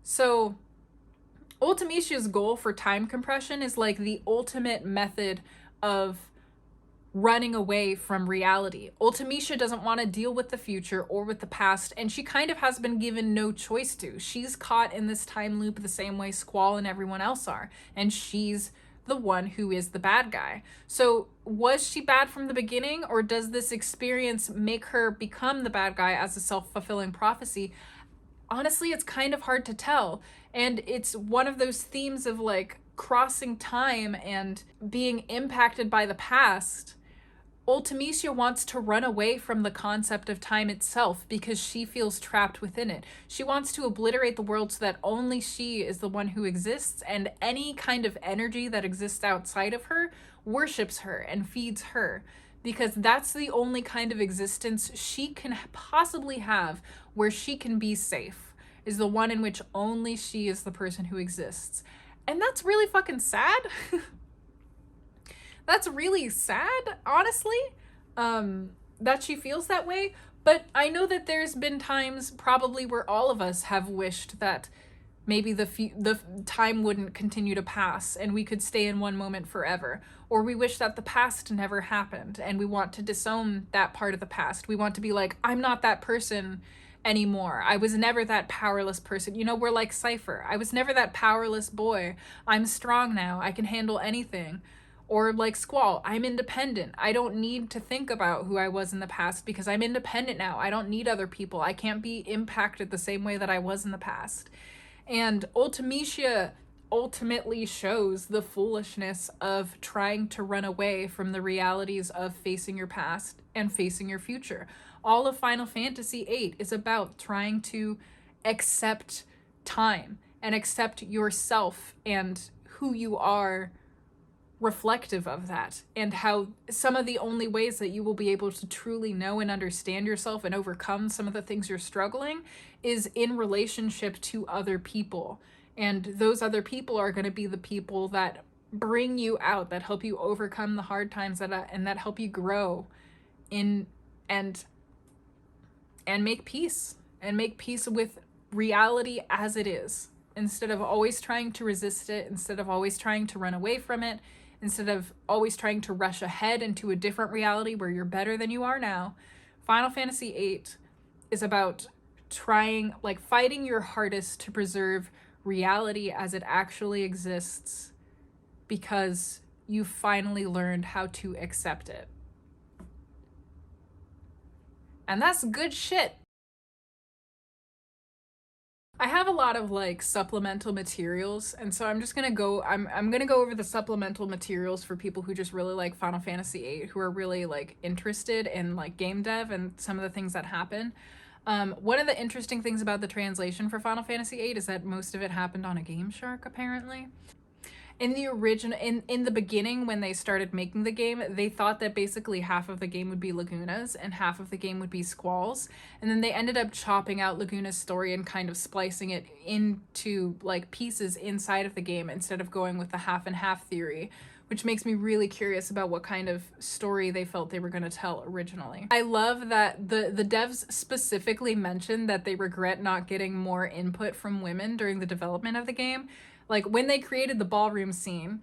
So Ultimecia's goal for time compression is like the ultimate method of running away from reality. Ultimecia doesn't want to deal with the future or with the past, and she kind of has been given no choice to. She's caught in this time loop the same way Squall and everyone else are, and she's the one who is the bad guy. So was she bad from the beginning, or does this experience make her become the bad guy as a self-fulfilling prophecy? Honestly, it's kind of hard to tell. And it's one of those themes of like crossing time and being impacted by the past. Ultimecia wants to run away from the concept of time itself because she feels trapped within it. She wants to obliterate the world so that only she is the one who exists, and any kind of energy that exists outside of her worships her and feeds her, because that's the only kind of existence she can possibly have where she can be safe, is the one in which only she is the person who exists. And that's really fucking sad. That's really sad, honestly, that she feels that way. But I know that there's been times probably where all of us have wished that maybe the time wouldn't continue to pass and we could stay in one moment forever. Or we wish that the past never happened and we want to disown that part of the past. We want to be like, I'm not that person anymore. I was never that powerless person. You know, we're like Cypher. I was never that powerless boy. I'm strong now. I can handle anything. Or like Squall, I'm independent. I don't need to think about who I was in the past because I'm independent now. I don't need other people. I can't be impacted the same way that I was in the past. And Ultimecia ultimately shows the foolishness of trying to run away from the realities of facing your past and facing your future. All of Final Fantasy VIII is about trying to accept time and accept yourself and who you are reflective of that, and how some of the only ways that you will be able to truly know and understand yourself and overcome some of the things you're struggling is in relationship to other people. And those other people are going to be the people that bring you out, that help you overcome the hard times, and that help you grow in and make peace with reality as it is, instead of always trying to resist it, instead of always trying to run away from it, instead of always trying to rush ahead into a different reality where you're better than you are now. Final Fantasy VIII is about fighting your hardest to preserve reality as it actually exists, because you finally learned how to accept it. And that's good shit. I have a lot of like supplemental materials, and so I'm just gonna go, I'm gonna go over the supplemental materials for people who just really like Final Fantasy VIII, who are really like interested in like game dev and some of the things that happen. One of the interesting things about the translation for Final Fantasy VIII is that most of it happened on a Game Shark, apparently. In the original, in the beginning, when they started making the game, they thought that basically half of the game would be Laguna's and half of the game would be Squall's. And then they ended up chopping out Laguna's story and kind of splicing it into like pieces inside of the game instead of going with the half and half theory, which makes me really curious about what kind of story they felt they were going to tell originally. I love that the devs specifically mentioned that they regret not getting more input from women during the development of the game. Like, when they created the ballroom scene,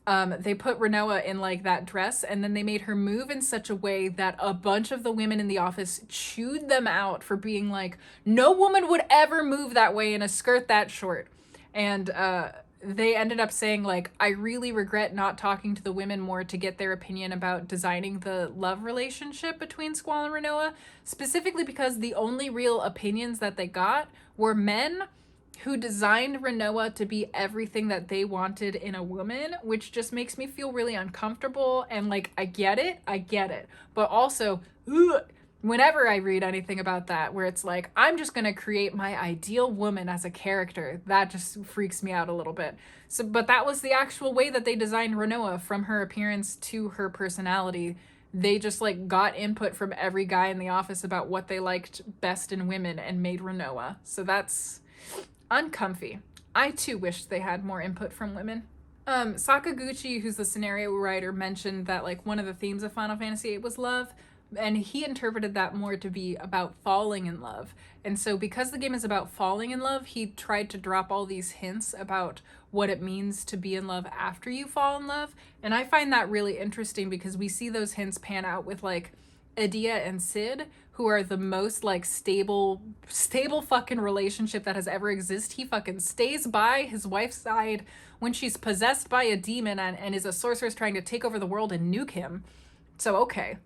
they put Rinoa in, like, that dress, and then they made her move in such a way that a bunch of the women in the office chewed them out for being like, no woman would ever move that way in a skirt that short. And they ended up saying, like, I really regret not talking to the women more to get their opinion about designing the love relationship between Squall and Rinoa, specifically because the only real opinions that they got were men who designed Rinoa to be everything that they wanted in a woman, which just makes me feel really uncomfortable. And like, I get it. But also, whenever I read anything about that, where it's like, I'm just gonna create my ideal woman as a character, that just freaks me out a little bit. So, but that was the actual way that they designed Rinoa, from her appearance to her personality. They just like got input from every guy in the office about what they liked best in women and made Rinoa. So that's uncomfy. I too wished they had more input from women. Sakaguchi, who's the scenario writer, mentioned that like one of the themes of Final Fantasy VIII was love, And he interpreted that more to be about falling in love. And so because the game is about falling in love, he tried to drop all these hints about what it means to be in love after you fall in love. And I find that really interesting because we see those hints pan out with like Adia and Sid, who are the most like stable fucking relationship that has ever existed. He fucking stays by his wife's side when she's possessed by a demon and is a sorceress trying to take over the world and nuke him. So okay.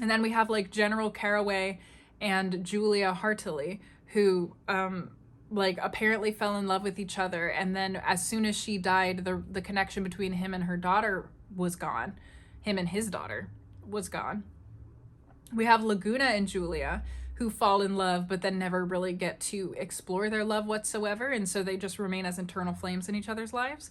And then we have like General Caraway and Julia Hartley, who like apparently fell in love with each other, and then as soon as she died, the connection between him and her daughter was gone. Him and his daughter was gone. We have Laguna and Julia, who fall in love but then never really get to explore their love whatsoever, and so they just remain as internal flames in each other's lives.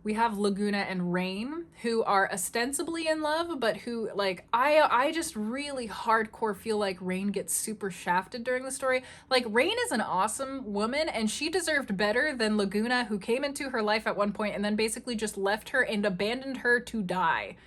We have Laguna and Rain, who are ostensibly in love, but who, like, I just really hardcore feel like Rain gets super shafted during the story. Like, Rain is an awesome woman, and she deserved better than Laguna, who came into her life at one point and then basically just left her and abandoned her to die.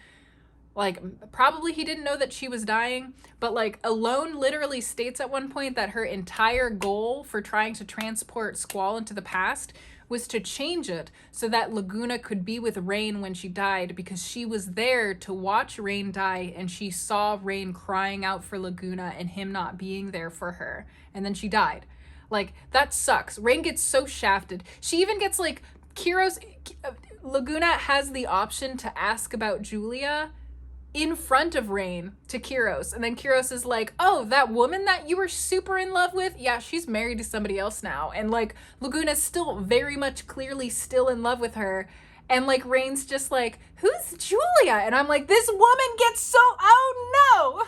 Like, probably he didn't know that she was dying, but like Alone literally states at one point that her entire goal for trying to transport Squall into the past was to change it so that Laguna could be with Rain when she died, because she was there to watch Rain die and she saw Rain crying out for Laguna and him not being there for her. And then she died. Like, that sucks. Rain gets so shafted. She even gets like Laguna has the option to ask about Julia in front of Rain to Kiros, and then Kiros is like, oh, that woman that you were super in love with, yeah, she's married to somebody else now. And like Laguna's still very much clearly still in love with her, and like Rain's just like, who's Julia? And I'm like, this woman gets so, oh no.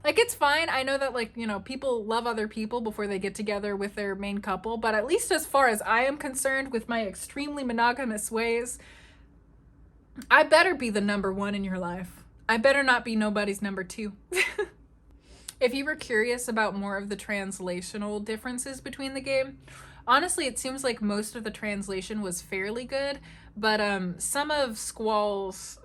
Like, it's fine. I know that, like, you know, people love other people before they get together with their main couple, but at least as far as I am concerned, with my extremely monogamous ways, I better be the number one in your life. I better not be nobody's number two. If you were curious about more of the translational differences between the game, honestly, it seems like most of the translation was fairly good, but some of Squall's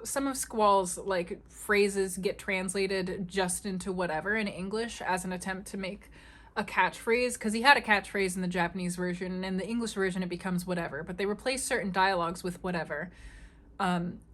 like phrases get translated just into whatever in English as an attempt to make a catchphrase, because he had a catchphrase in the Japanese version, and in the English version it becomes whatever, but they replace certain dialogues with whatever.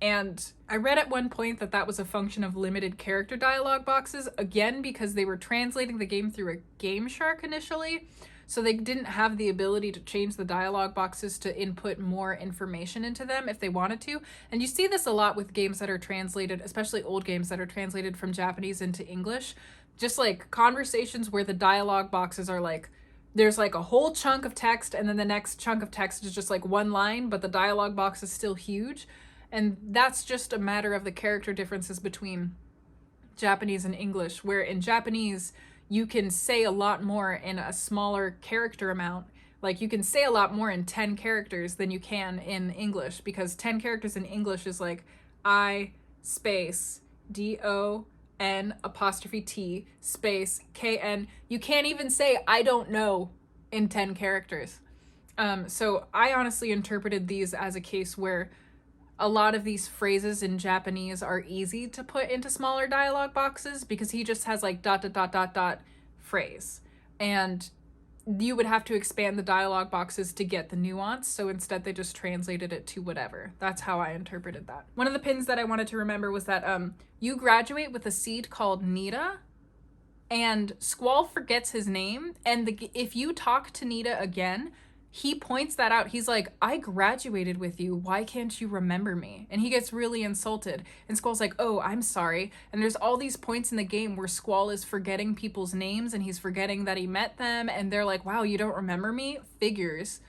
And I read at one point that was a function of limited character dialogue boxes, again, because they were translating the game through a Game Shark initially, so they didn't have the ability to change the dialogue boxes to input more information into them if they wanted to. And you see this a lot with games that are translated, especially old games that are translated from Japanese into English, just like conversations where the dialogue boxes are like, there's like a whole chunk of text, and then the next chunk of text is just like one line, but the dialogue box is still huge. And that's just a matter of the character differences between Japanese and English, where in Japanese, you can say a lot more in a smaller character amount. Like, you can say a lot more in 10 characters than you can in English, because 10 characters in English is like I space DON apostrophe T space KN. You can't even say I don't know in 10 characters. So I honestly interpreted these as a case where a lot of these phrases in Japanese are easy to put into smaller dialogue boxes, because he just has like ... phrase. And you would have to expand the dialogue boxes to get the nuance, so instead they just translated it to whatever. That's how I interpreted that. One of the pins that I wanted to remember was that you graduate with a seed called Nita, and Squall forgets his name, and if you talk to Nita again, he points that out. He's like, I graduated with you. Why can't you remember me? And he gets really insulted. And Squall's like, oh, I'm sorry. And there's all these points in the game where Squall is forgetting people's names, and he's forgetting that he met them. And they're like, wow, you don't remember me? Figures.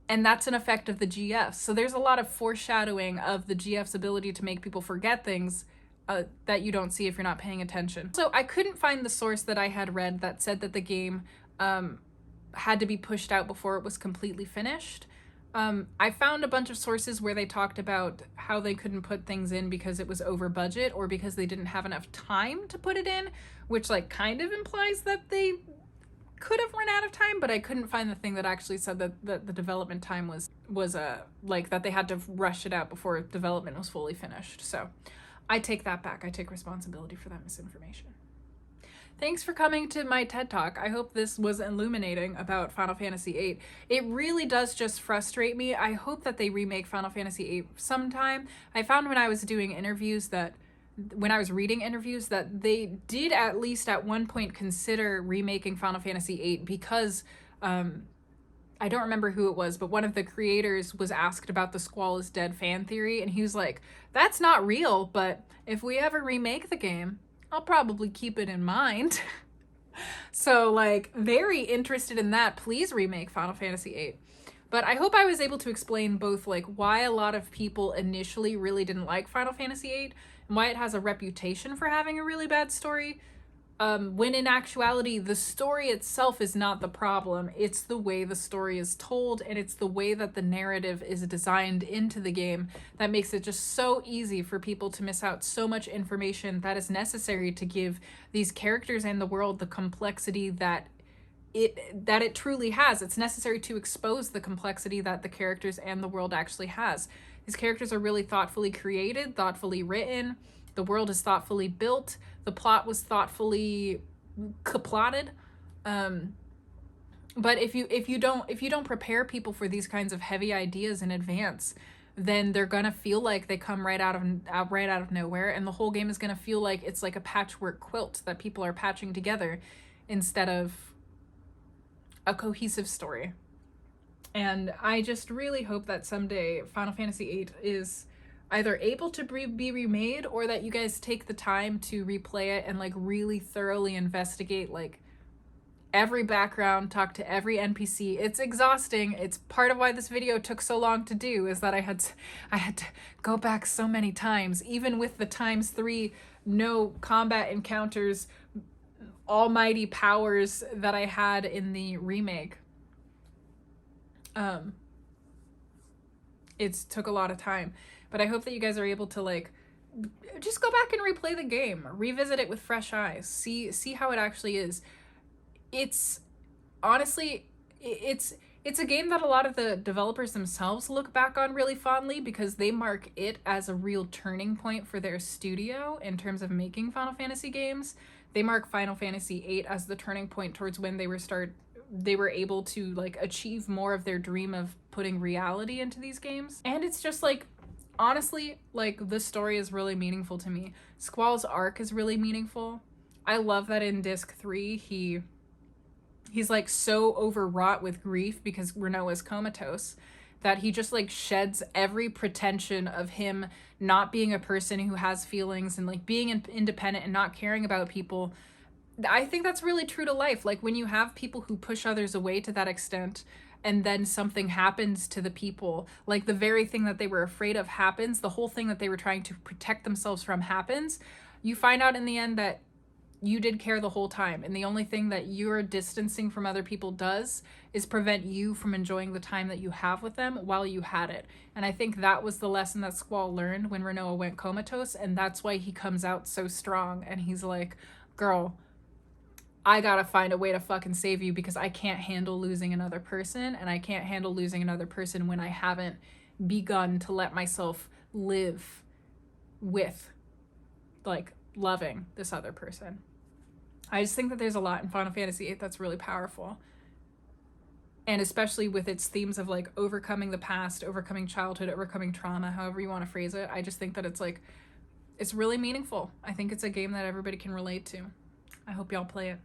And that's an effect of the GFs. So there's a lot of foreshadowing of the GF's ability to make people forget things that you don't see if you're not paying attention. So I couldn't find the source that I had read that said that the game had to be pushed out before it was completely finished. I found a bunch of sources where they talked about how they couldn't put things in because it was over budget, or because they didn't have enough time to put it in, which like kind of implies that they could have run out of time, but I couldn't find the thing that actually said that the development time was like that they had to rush it out before development was fully finished. So I take that back. I take responsibility for that misinformation. Thanks for coming to my TED Talk. I hope this was illuminating about Final Fantasy VIII. It really does just frustrate me. I hope that they remake Final Fantasy VIII sometime. I found when I was reading interviews that they did at least at one point consider remaking Final Fantasy VIII because I don't remember who it was, but one of the creators was asked about the Squall is Dead fan theory, and he was like, that's not real, but if we ever remake the game, I'll probably keep it in mind. So, like, very interested in that. Please remake Final Fantasy VIII. But I hope I was able to explain both, like, why a lot of people initially really didn't like Final Fantasy VIII and why it has a reputation for having a really bad story. When in actuality, the story itself is not the problem. It's the way the story is told, and it's the way that the narrative is designed into the game that makes it just so easy for people to miss out so much information that is necessary to give these characters and the world the complexity that it truly has. It's necessary to expose the complexity that the characters and the world actually has. These characters are really thoughtfully created, thoughtfully written. The world is thoughtfully built. The plot was thoughtfully plotted. But if you don't prepare people for these kinds of heavy ideas in advance, then they're gonna feel like they come right out of nowhere, and the whole game is gonna feel like it's like a patchwork quilt that people are patching together instead of a cohesive story. And I just really hope that someday Final Fantasy VIII is either able to be remade, or that you guys take the time to replay it and like really thoroughly investigate like every background, talk to every NPC. It's exhausting. It's part of why this video took so long to do, is that I had to go back so many times, even with the ×3 no combat encounters, almighty powers that I had in the remake. It took a lot of time. But I hope that you guys are able to like just go back and replay the game, revisit it with fresh eyes, see how it actually is. It's honestly, it's a game that a lot of the developers themselves look back on really fondly, because they mark it as a real turning point for their studio in terms of making Final Fantasy games. They mark Final Fantasy VIII as the turning point towards when they were able to like achieve more of their dream of putting reality into these games. And it's just like, honestly, like, the story is really meaningful to me. Squall's arc is really meaningful. I love that in disc 3 he's like so overwrought with grief because Renault is comatose that he just like sheds every pretension of him not being a person who has feelings and like being independent and not caring about people. I think that's really true to life. Like, when you have people who push others away to that extent, and then something happens to the people, like the very thing that they were afraid of happens, the whole thing that they were trying to protect themselves from happens, you find out in the end that you did care the whole time, and the only thing that your distancing from other people does is prevent you from enjoying the time that you have with them while you had it. And I think that was the lesson that Squall learned when Renault went comatose, and that's why he comes out so strong, and he's like, girl, I gotta find a way to fucking save you, because I can't handle losing another person, and I can't handle losing another person when I haven't begun to let myself live with, like, loving this other person. I just think that there's a lot in Final Fantasy VIII that's really powerful. And especially with its themes of, like, overcoming the past, overcoming childhood, overcoming trauma, however you want to phrase it. I just think that it's, like, it's really meaningful. I think it's a game that everybody can relate to. I hope y'all play it.